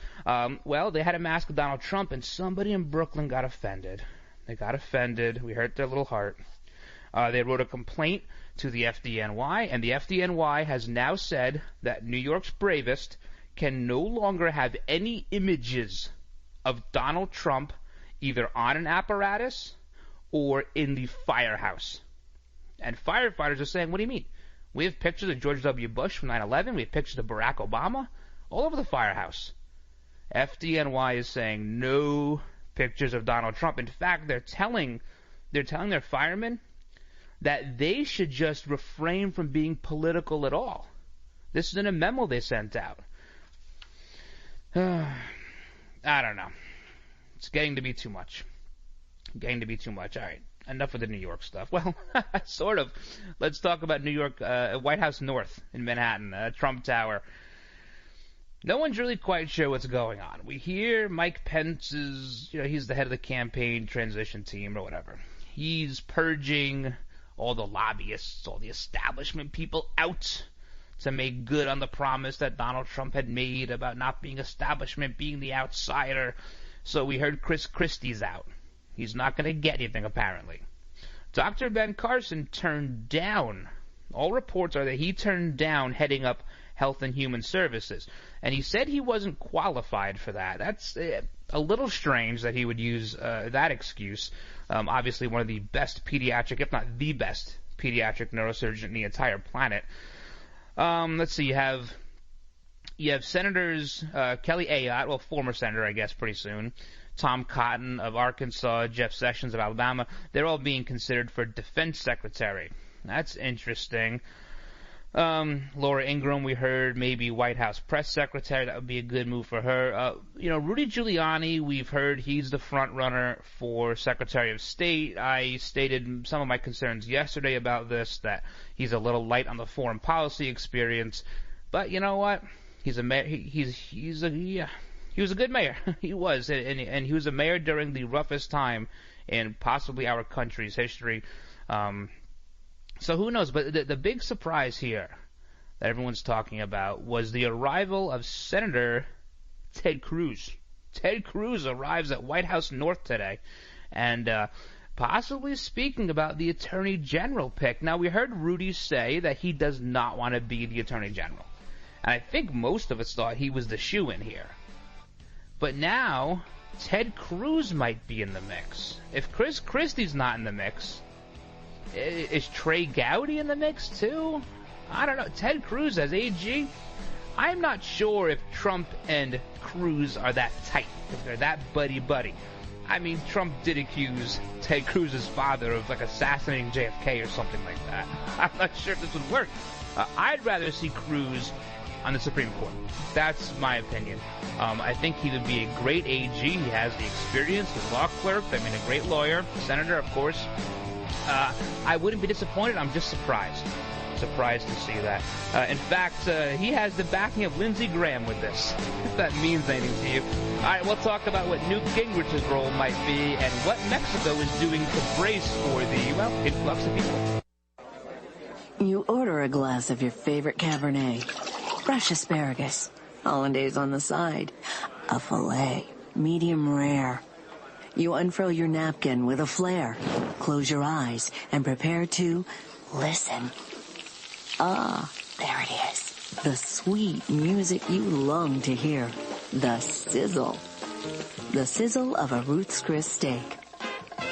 Well, they had a mask of Donald Trump, and somebody in Brooklyn got offended. They got offended. We hurt their little heart. They wrote a complaint to the FDNY, and the FDNY has now said that New York's bravest can no longer have any images of Donald Trump either on an apparatus or in the firehouse. And firefighters are saying, what do you mean? We have pictures of George W. Bush from 9/11. We have pictures of Barack Obama all over the firehouse. FDNY is saying no pictures of Donald Trump. In fact, they're telling their firemen that they should just refrain from being political at all. This is in a memo they sent out. I don't know. It's getting to be too much. All right. Enough of the New York stuff. Well, sort of. Let's talk about New York, White House North in Manhattan, Trump Tower. No one's really quite sure what's going on. We hear Mike Pence is, he's the head of the campaign transition team or whatever. He's purging all the lobbyists, all the establishment people out. to make good on the promise that Donald Trump had made about not being establishment, being the outsider. So we heard Chris Christie's out. He's not going to get anything, apparently. Dr. Ben Carson turned down. All reports are that he turned down heading up Health and Human Services. And he said he wasn't qualified for that. That's a little strange that he would use that excuse. Obviously one of the best pediatric, if not the best pediatric neurosurgeon in the entire planet. Let's see, you have Senators Kelly Ayotte, well, former senator, I guess, pretty soon, Tom Cotton of Arkansas, Jeff Sessions of Alabama. They're all being considered for defense secretary. That's interesting. Laura Ingraham, we heard, maybe White House press secretary. That would be a good move for her. Rudy Giuliani, we've heard he's the front runner for Secretary of State. I stated some of my concerns yesterday about this, that he's a little light on the foreign policy experience. But you know what? He's a mayor. He was a good mayor. He was, and he was a mayor during the roughest time in possibly our country's history. So who knows? But the big surprise here that everyone's talking about was the arrival of Senator Ted Cruz. Ted Cruz arrives at White House North today, and possibly speaking about the Attorney General pick. Now, we heard Rudy say that he does not want to be the Attorney General, and I think most of us thought he was the shoo-in here. But now, Ted Cruz might be in the mix. If Chris Christie's not in the mix, is Trey Gowdy in the mix too? I don't know. Ted Cruz as AG? I'm not sure if Trump and Cruz are that tight, if they're that buddy-buddy. I mean, Trump did accuse Ted Cruz's father of assassinating JFK or something like that. I'm not sure if this would work. I'd rather see Cruz on the Supreme Court. That's my opinion. I think he would be a great AG. He has the experience, he's a law clerk, a great lawyer, senator, of course. I wouldn't be disappointed. I'm just surprised to see that. In fact, he has the backing of Lindsey Graham with this, if that means anything to you. All right, we'll talk about what Newt Gingrich's role might be and what Mexico is doing to brace for the, influx of people. You order a glass of your favorite Cabernet, fresh asparagus, hollandaise on the side, a filet, medium rare. You unfurl your napkin with a flair, close your eyes, and prepare to listen. Ah, there it is. The sweet music you long to hear. The sizzle. The sizzle of a Ruth's Chris steak.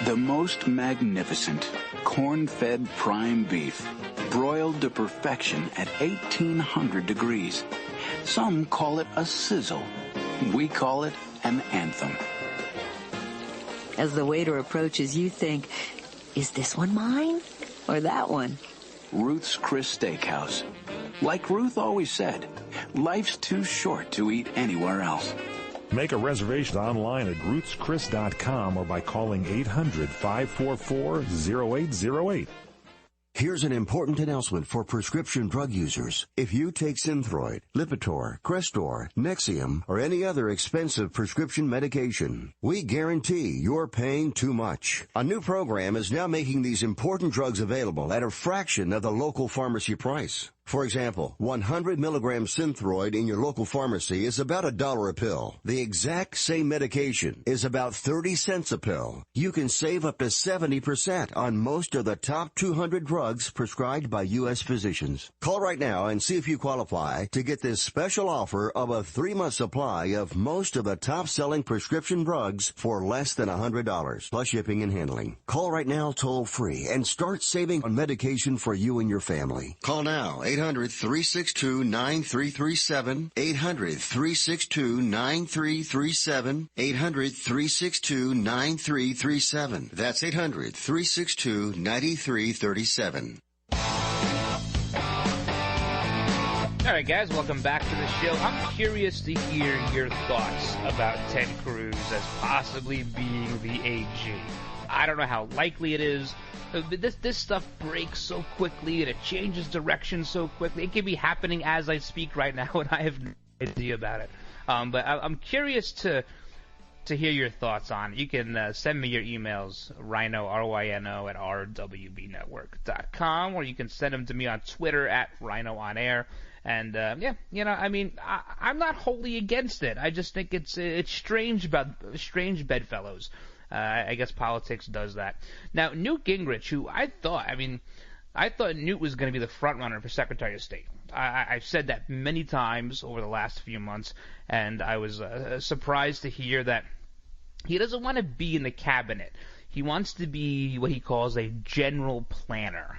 The most magnificent corn-fed prime beef, broiled to perfection at 1,800 degrees. Some call it a sizzle. We call it an anthem. As the waiter approaches, you think, is this one mine or that one? Ruth's Chris Steakhouse. Like Ruth always said, life's too short to eat anywhere else. Make a reservation online at ruthschris.com or by calling 800-544-0808. Here's an important announcement for prescription drug users. If you take Synthroid, Lipitor, Crestor, Nexium, or any other expensive prescription medication, we guarantee you're paying too much. A new program is now making these important drugs available at a fraction of the local pharmacy price. For example, 100 milligrams Synthroid in your local pharmacy is about $1 a pill. The exact same medication is about 30 cents a pill. You can save up to 70% on most of the top 200 drugs prescribed by U.S. physicians. Call right now and see if you qualify to get this special offer of a 3-month supply of most of the top-selling prescription drugs for less than $100, plus shipping and handling. Call right now toll-free and start saving on medication for you and your family. Call now, 800-362-9337, 800-362-9337, 800-362-9337. That's 800-362-9337. All right, guys, welcome back to the show. I'm curious to hear your thoughts about Ted Cruz as possibly being the AG. I don't know how likely it is. This stuff breaks so quickly and it changes direction so quickly. It could be happening as I speak right now, and I have no idea about it. But I'm curious to hear your thoughts on it. You can send me your emails, Ryno, R-Y-N-O, at rwbnetwork.com, or you can send them to me on Twitter at RynoOnAir. And, I'm not wholly against it. I just think it's strange bedfellows. I guess politics does that. Now, Newt Gingrich, who I thought Newt was going to be the front runner for Secretary of State. I've said that many times over the last few months, and I was surprised to hear that he doesn't want to be in the cabinet. He wants to be what he calls a general planner.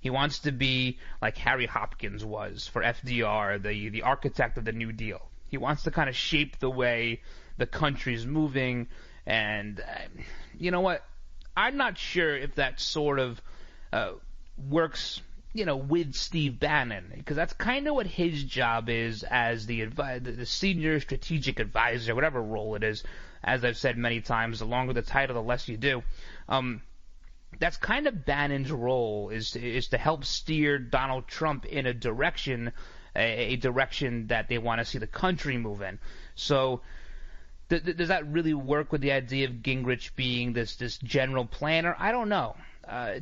He wants to be like Harry Hopkins was for FDR, the architect of the New Deal. He wants to kind of shape the way the country's moving, and you know what? I'm not sure if that sort of works, with Steve Bannon, because that's kind of what his job is as the senior strategic advisor, whatever role it is. As I've said many times, the longer the title, the less you do. That's kind of Bannon's role, is to help steer Donald Trump in a direction that they want to see the country move in. So does that really work with the idea of Gingrich being this general planner? I don't know.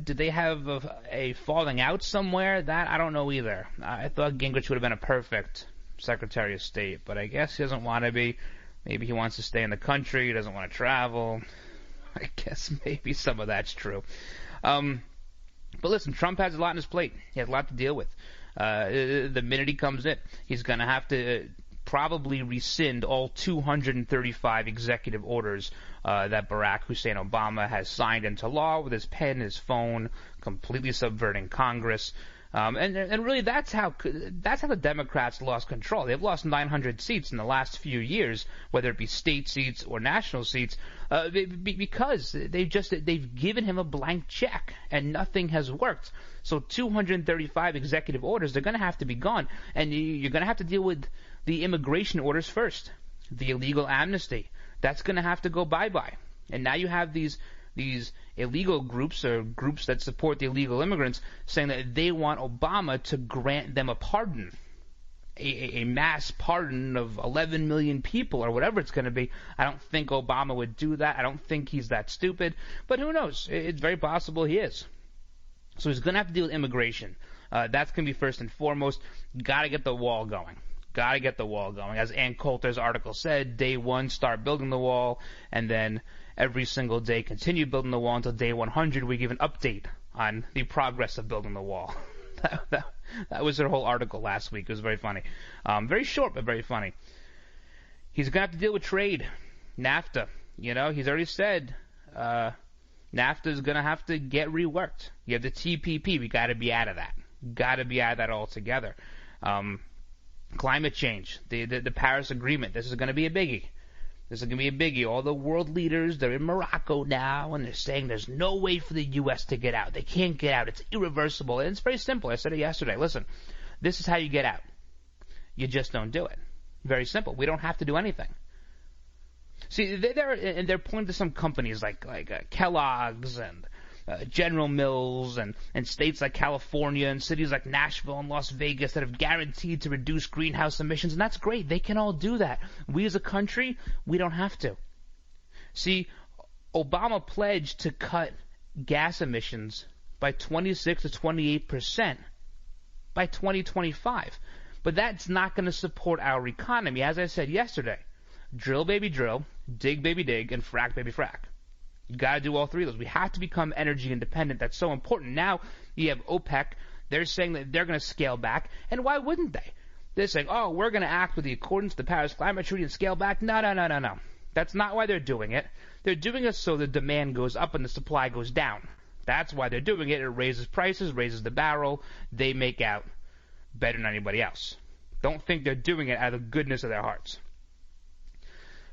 Did they have a falling out somewhere? That I don't know either. I thought Gingrich would have been a perfect Secretary of State, but I guess he doesn't want to be. Maybe he wants to stay in the country. He doesn't want to travel. I guess maybe some of that's true. But listen, Trump has a lot on his plate. He has a lot to deal with. The minute he comes in, he's going to have to probably rescind all 235 executive orders that Barack Hussein Obama has signed into law with his pen, his phone, completely subverting Congress. And really, that's how the Democrats lost control. They've lost 900 seats in the last few years, whether it be state seats or national seats, because they've given him a blank check and nothing has worked. So 235 executive orders, they're going to have to be gone, and you're going to have to deal with the immigration orders first, the illegal amnesty. That's going to have to go bye-bye. And now you have these illegal groups, or groups that support the illegal immigrants, saying that they want Obama to grant them a pardon, a mass pardon of 11 million people or whatever it's going to be. I don't think Obama would do that. I don't think he's that stupid. But who knows? It's very possible he is. So he's going to have to deal with immigration. That's going to be first and foremost. Got to get the wall going. Got to get the wall going. As Ann Coulter's article said, day one, start building the wall, and then every single day continue building the wall until day 100. We give an update on the progress of building the wall. That was her whole article last week. It was very funny. Very short, but very funny. He's going to have to deal with trade. NAFTA. He's already said NAFTA is going to have to get reworked. You have the TPP. We got to be out of that. Got to be out of that altogether. Climate change. The Paris Agreement. This is going to be a biggie. This is going to be a biggie. All the world leaders, they're in Morocco now, and they're saying there's no way for the U.S. to get out. They can't get out. It's irreversible. And it's very simple. I said it yesterday. Listen, this is how you get out. You just don't do it. Very simple. We don't have to do anything. See, they're pointing to some companies like Kellogg's and General Mills and states like California and cities like Nashville and Las Vegas that have guaranteed to reduce greenhouse emissions, and that's great. They can all do that. We as a country, we don't have to. See, Obama pledged to cut gas emissions by 26 to 28% by 2025. But that's not going to support our economy. As I said yesterday, drill baby drill, dig baby dig, and frack baby frack. You got to do all three of those. We have to become energy independent. That's so important. Now you have OPEC. They're saying that they're going to scale back. And why wouldn't they? They're saying, oh, we're going to act with the accordance to the Paris Climate Treaty and scale back. No. That's not why they're doing it. They're doing it so the demand goes up and the supply goes down. That's why they're doing it. It raises prices, raises the barrel. They make out better than anybody else. Don't think they're doing it out of the goodness of their hearts.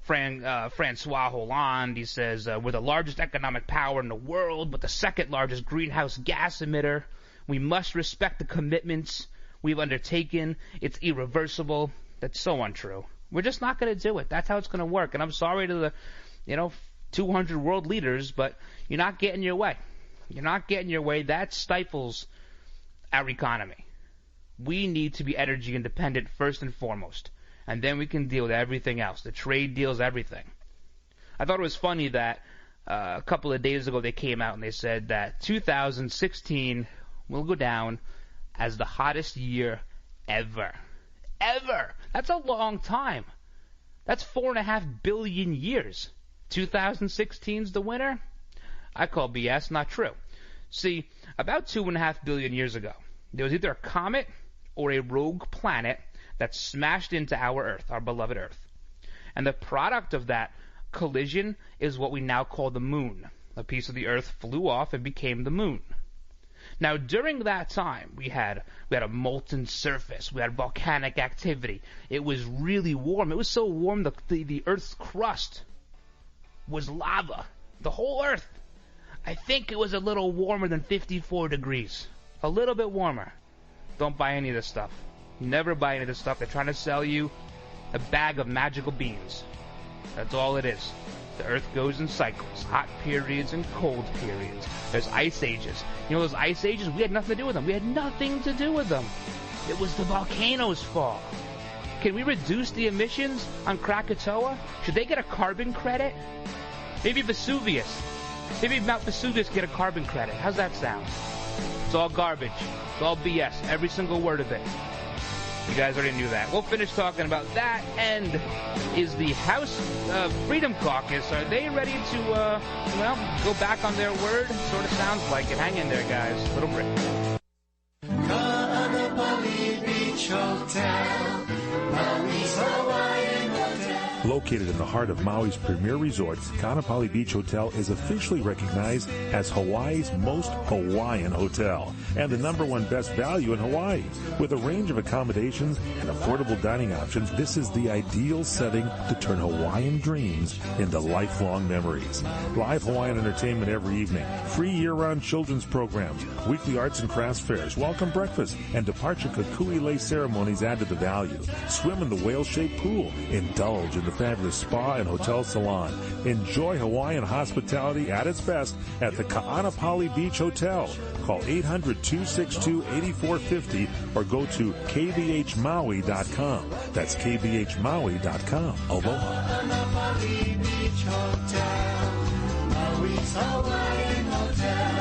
Francois Hollande, he says, we're the largest economic power in the world, but the second largest greenhouse gas emitter. We must respect the commitments we've undertaken. It's irreversible. That's so untrue. We're just not going to do it. That's how it's going to work. And I'm sorry to the, 200 world leaders, but you're not getting your way. You're not getting your way. That stifles our economy. We need to be energy independent first and foremost. And then we can deal with everything else. The trade deals, everything. I thought it was funny that a couple of days ago they came out and they said that 2016 will go down as the hottest year Ever. That's a long time. That's 4.5 billion years. 2016's the winner? I call BS, not true. See, about 2.5 billion years ago, there was either a comet or a rogue planet that smashed into our Earth, our beloved Earth. And the product of that collision is what we now call the moon. A piece of the Earth flew off and became the moon. Now, during that time, we had a molten surface. We had volcanic activity. It was really warm. It was so warm the Earth's crust was lava. The whole Earth. I think it was a little warmer than 54 degrees. A little bit warmer. Don't buy any of this stuff. Never buy any of this stuff. They're trying to sell you a bag of magical beans. That's all it is. The Earth goes in cycles, hot periods and cold periods. There's ice ages. You know those ice ages? We had nothing to do with them. We had nothing to do with them. It was the volcano's fault. Can we reduce the emissions on Krakatoa? Should they get a carbon credit? Maybe Vesuvius. Maybe Mount Vesuvius get a carbon credit. How's that sound? It's all garbage. It's all BS. Every single word of it. You guys already knew that. We'll finish talking about that. And is the House Freedom Caucus, are they ready to, go back on their word? Sort of sounds like it. Hang in there, guys. Little break. Kaanapali Beach Hotel, Maui's Hawaiian Hotel. Located in the heart of Maui's premier resorts, Kaanapali Beach Hotel is officially recognized as Hawaii's most Hawaiian hotel and the #1 best value in Hawaii. With a range of accommodations and affordable dining options, this is the ideal setting to turn Hawaiian dreams into lifelong memories. Live Hawaiian entertainment every evening, free year-round children's programs, weekly arts and crafts fairs, welcome breakfast, and departure kuku'i ceremonies add to the value. Swim in the whale-shaped pool, indulge in the fabulous spa and hotel salon. Enjoy Hawaiian hospitality at its best at the Kaanapali Beach Hotel. Call 800-262-8450 or go to kbhmaui.com. That's kbhmaui.com. Aloha. Kaanapali Beach Hotel, Maui's Hawaiian Hotel.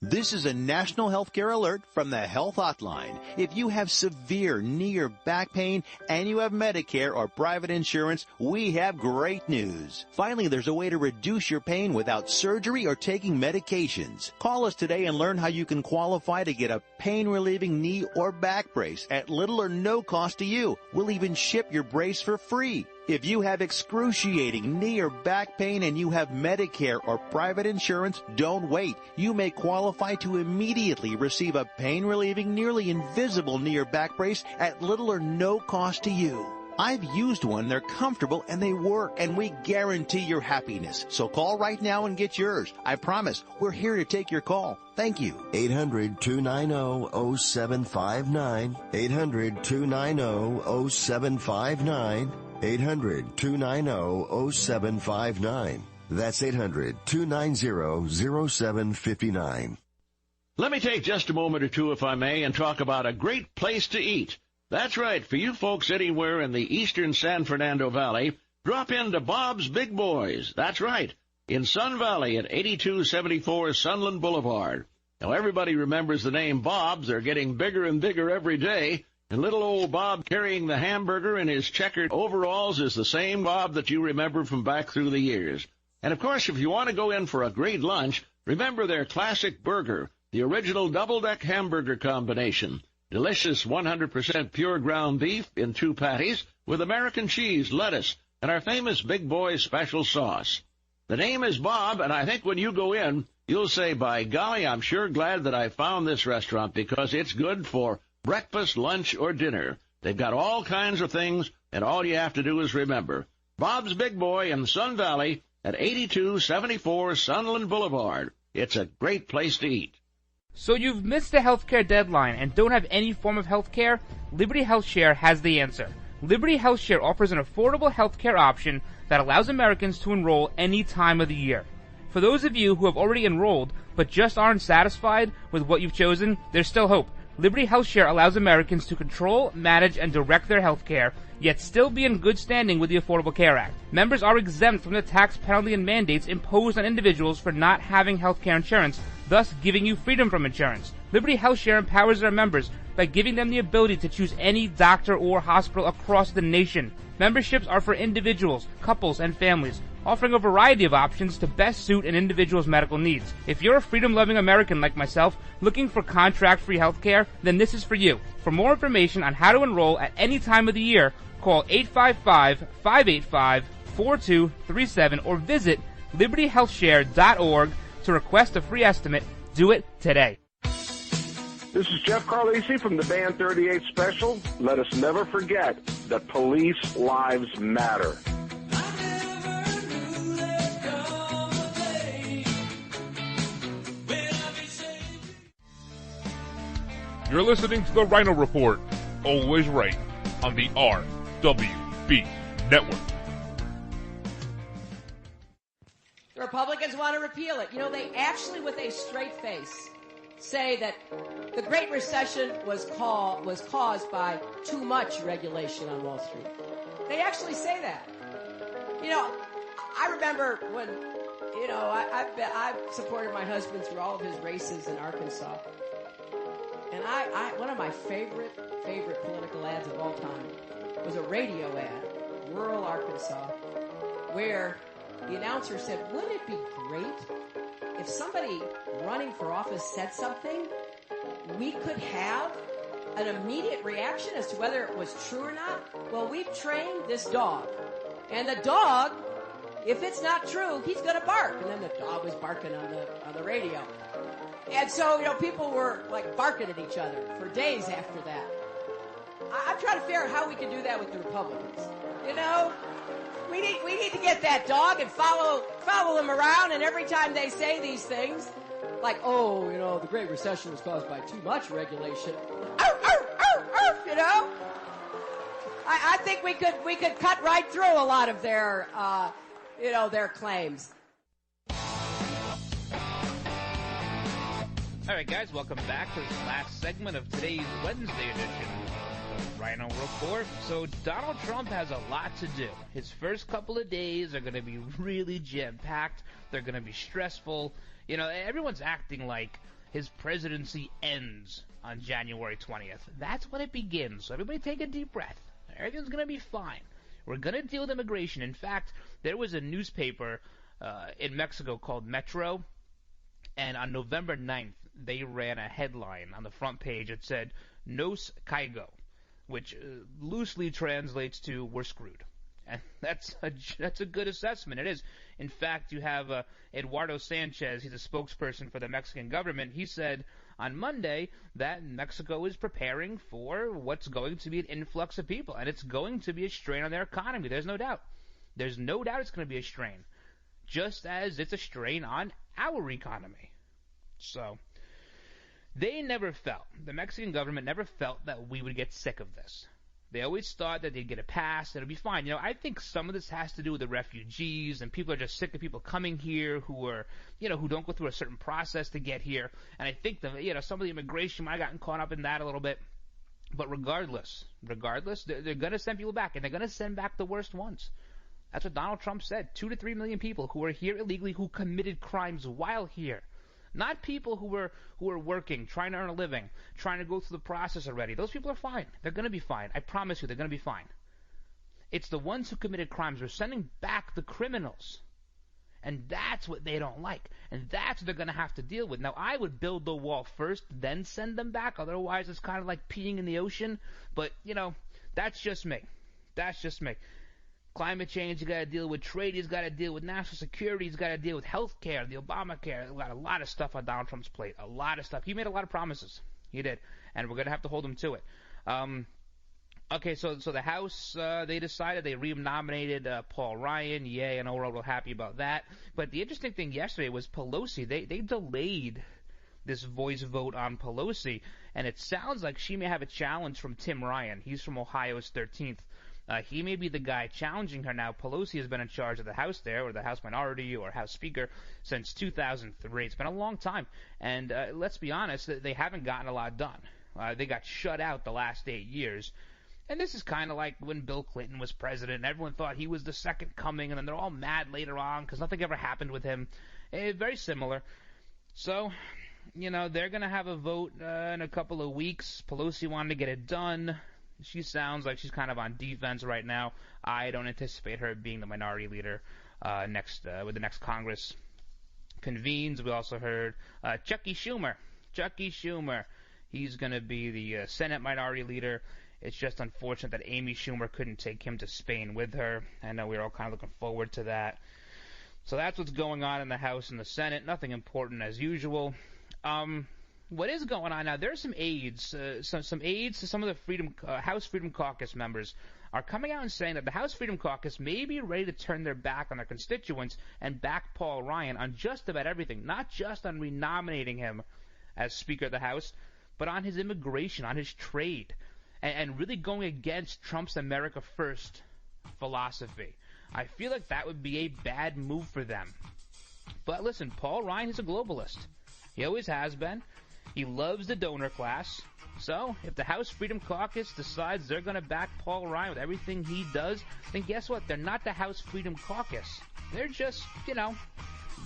This is a national healthcare alert from the Health Hotline. If you have severe knee or back pain and you have Medicare or private insurance, we have great news. Finally, there's a way to reduce your pain without surgery or taking medications. Call us today and learn how you can qualify to get a pain-relieving knee or back brace at little or no cost to you. We'll even ship your brace for free. If you have excruciating knee or back pain and you have Medicare or private insurance, don't wait. You may qualify to immediately receive a pain-relieving, nearly invisible knee or back brace at little or no cost to you. I've used one. They're comfortable and they work, and we guarantee your happiness. So call right now and get yours. I promise we're here to take your call. Thank you. 800-290-0759. 800-290-0759. 800-290-0759. That's 800-290-0759. Let me take just a moment or two, if I may, and talk about a great place to eat. That's right. For you folks anywhere in the eastern San Fernando Valley, drop into Bob's Big Boys. That's right. In Sun Valley at 8274 Sunland Boulevard. Now, everybody remembers the name Bob's. They're getting bigger and bigger every day. And little old Bob carrying the hamburger in his checkered overalls is the same Bob that you remember from back through the years. And, of course, if you want to go in for a great lunch, remember their classic burger, the original double-deck hamburger combination. Delicious 100% pure ground beef in 2 patties with American cheese, lettuce, and our famous Big Boy special sauce. The name is Bob, and I think when you go in, you'll say, by golly, I'm sure glad that I found this restaurant because it's good for breakfast, lunch, or dinner. They've got all kinds of things, and all you have to do is remember. Bob's Big Boy in Sun Valley at 8274 Sunland Boulevard. It's a great place to eat. So you've missed the healthcare deadline and don't have any form of healthcare? Liberty HealthShare has the answer. Liberty HealthShare offers an affordable healthcare option that allows Americans to enroll any time of the year. For those of you who have already enrolled but just aren't satisfied with what you've chosen, there's still hope. Liberty HealthShare allows Americans to control, manage, and direct their health care, yet still be in good standing with the Affordable Care Act. Members are exempt from the tax penalty and mandates imposed on individuals for not having health care insurance, thus giving you freedom from insurance. Liberty HealthShare empowers their members by giving them the ability to choose any doctor or hospital across the nation. Memberships are for individuals, couples, and families, offering a variety of options to best suit an individual's medical needs. If you're a freedom-loving American like myself, looking for contract-free health care, then this is for you. For more information on how to enroll at any time of the year, call 855-585-4237 or visit libertyhealthshare.org to request a free estimate. Do it today. This is Jeff Carlisi from the Band 38 Special. Let us never forget that police lives matter. You're listening to the Ryno Report, always right, on the RWB Network. The Republicans want to repeal it. You know, they actually, with a straight face, say that the Great Recession was caused by too much regulation on Wall Street. They actually say that. You know, I remember when, you know, I've supported my husband through all of his races in Arkansas. And one of my favorite political ads of all time was a radio ad, rural Arkansas, where the announcer said, wouldn't it be great if somebody running for office said something, we could have an immediate reaction as to whether it was true or not? Well, we've trained this dog. And the dog, if it's not true, he's going to bark. And then the dog was barking on the radio. And so, you know, people were like barking at each other for days after that. I'm trying to figure out how we can do that with the Republicans. You know, we need to get that dog and follow them around, and every time they say these things, like, oh, you know, the Great Recession was caused by too much regulation. You know, I think we could cut right through a lot of their their claims. All right, guys, welcome back to this last segment of today's Wednesday edition of the Ryno Report. So Donald Trump has a lot to do. His first couple of days are going to be really jam-packed. They're going to be stressful. You know, everyone's acting like his presidency ends on January 20th. That's when it begins. So everybody take a deep breath. Everything's going to be fine. We're going to deal with immigration. In fact, there was a newspaper in Mexico called Metro, and on November 9th, they ran a headline on the front page. It said, Nos caigo, which loosely translates to, we're screwed. And that's a good assessment. It is. In fact, you have Eduardo Sanchez. He's a spokesperson for the Mexican government. He said on Monday that Mexico is preparing for what's going to be an influx of people, and it's going to be a strain on their economy. There's no doubt. There's no doubt it's going to be a strain, just as it's a strain on our economy. So they never felt, the Mexican government never felt that we would get sick of this. They always thought that they'd get it passed, and it'll be fine. You know, I think some of this has to do with the refugees, and people are just sick of people coming here who are, you know, who don't go through a certain process to get here. And I think that, you know, some of the immigration might have gotten caught up in that a little bit. But regardless, they're going to send people back, and they're going to send back the worst ones. That's what Donald Trump said. 2 to 3 million people who are here illegally, who committed crimes while here. Not people who are working, trying to earn a living, trying to go through the process already. Those people are fine. They're going to be fine. I promise you, they're going to be fine. It's the ones who committed crimes. We're sending back the criminals. And that's what they don't like. And that's what they're going to have to deal with. Now, I would build the wall first, then send them back. Otherwise, it's kind of like peeing in the ocean. But, you know, that's just me. That's just me. Climate change, you got to deal with trade, he's got to deal with national security, he's got to deal with health care, the Obamacare. Got a lot of stuff on Donald Trump's plate. A lot of stuff. He made a lot of promises. He did. And we're going to have to hold him to it. Okay, so the House, they decided, they re-nominated Paul Ryan. Yay, I know we're all real happy about that. But the interesting thing yesterday was Pelosi. They delayed this voice vote on Pelosi. And it sounds like she may have a challenge from Tim Ryan. He's from Ohio's 13th. He may be the guy challenging her now. Pelosi has been in charge of the House there, or the House Minority, or House Speaker, since 2003. It's been a long time. And let's be honest, they haven't gotten a lot done. They got shut out the last 8 years. And this is kind of like when Bill Clinton was president, and everyone thought he was the second coming, and then they're all mad later on because nothing ever happened with him. Very similar. So, they're going to have a vote in a couple of weeks. Pelosi wanted to get it done. She sounds like she's kind of on defense right now. I don't anticipate her being the minority leader with the next Congress convenes. We also heard Chucky Schumer. He's going to be the Senate minority leader. It's just unfortunate that Amy Schumer couldn't take him to Spain with her. I know we were all kind of looking forward to that. So that's what's going on in the House and the Senate. Nothing important as usual. What is going on now? There's some aides. Some aides to some of the House Freedom Caucus members are coming out and saying that the House Freedom Caucus may be ready to turn their back on their constituents and back Paul Ryan on just about everything, not just on renominating him as Speaker of the House, but on his immigration, on his trade, and really going against Trump's America First philosophy. I feel like that would be a bad move for them. But listen, Paul Ryan is a globalist. He always has been. He loves the donor class. So, if the House Freedom Caucus decides they're going to back Paul Ryan with everything he does, then guess what? They're not the House Freedom Caucus. They're just,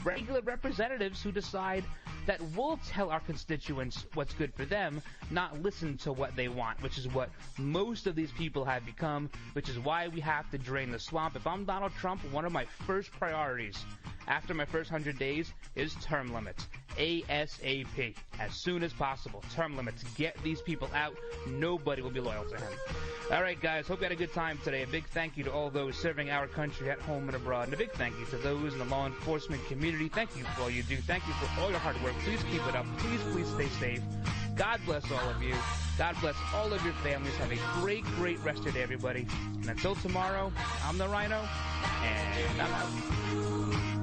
regular representatives who decide that we'll tell our constituents what's good for them, not listen to what they want, which is what most of these people have become, which is why we have to drain the swamp. If I'm Donald Trump, one of my first priorities after my first 100 days is term limits. ASAP. As soon as possible. Term limits. Get these people out. Nobody will be loyal to him. All right, guys. Hope you had a good time today. A big thank you to all those serving our country at home and abroad. And a big thank you to those in the law enforcement community. Thank you for all you do. Thank you for all your hard work. Please keep it up. Please stay safe. God bless all of you. God bless all of your families. Have a great rest of your day, everybody. And until tomorrow, I'm the Ryno, and I'm out.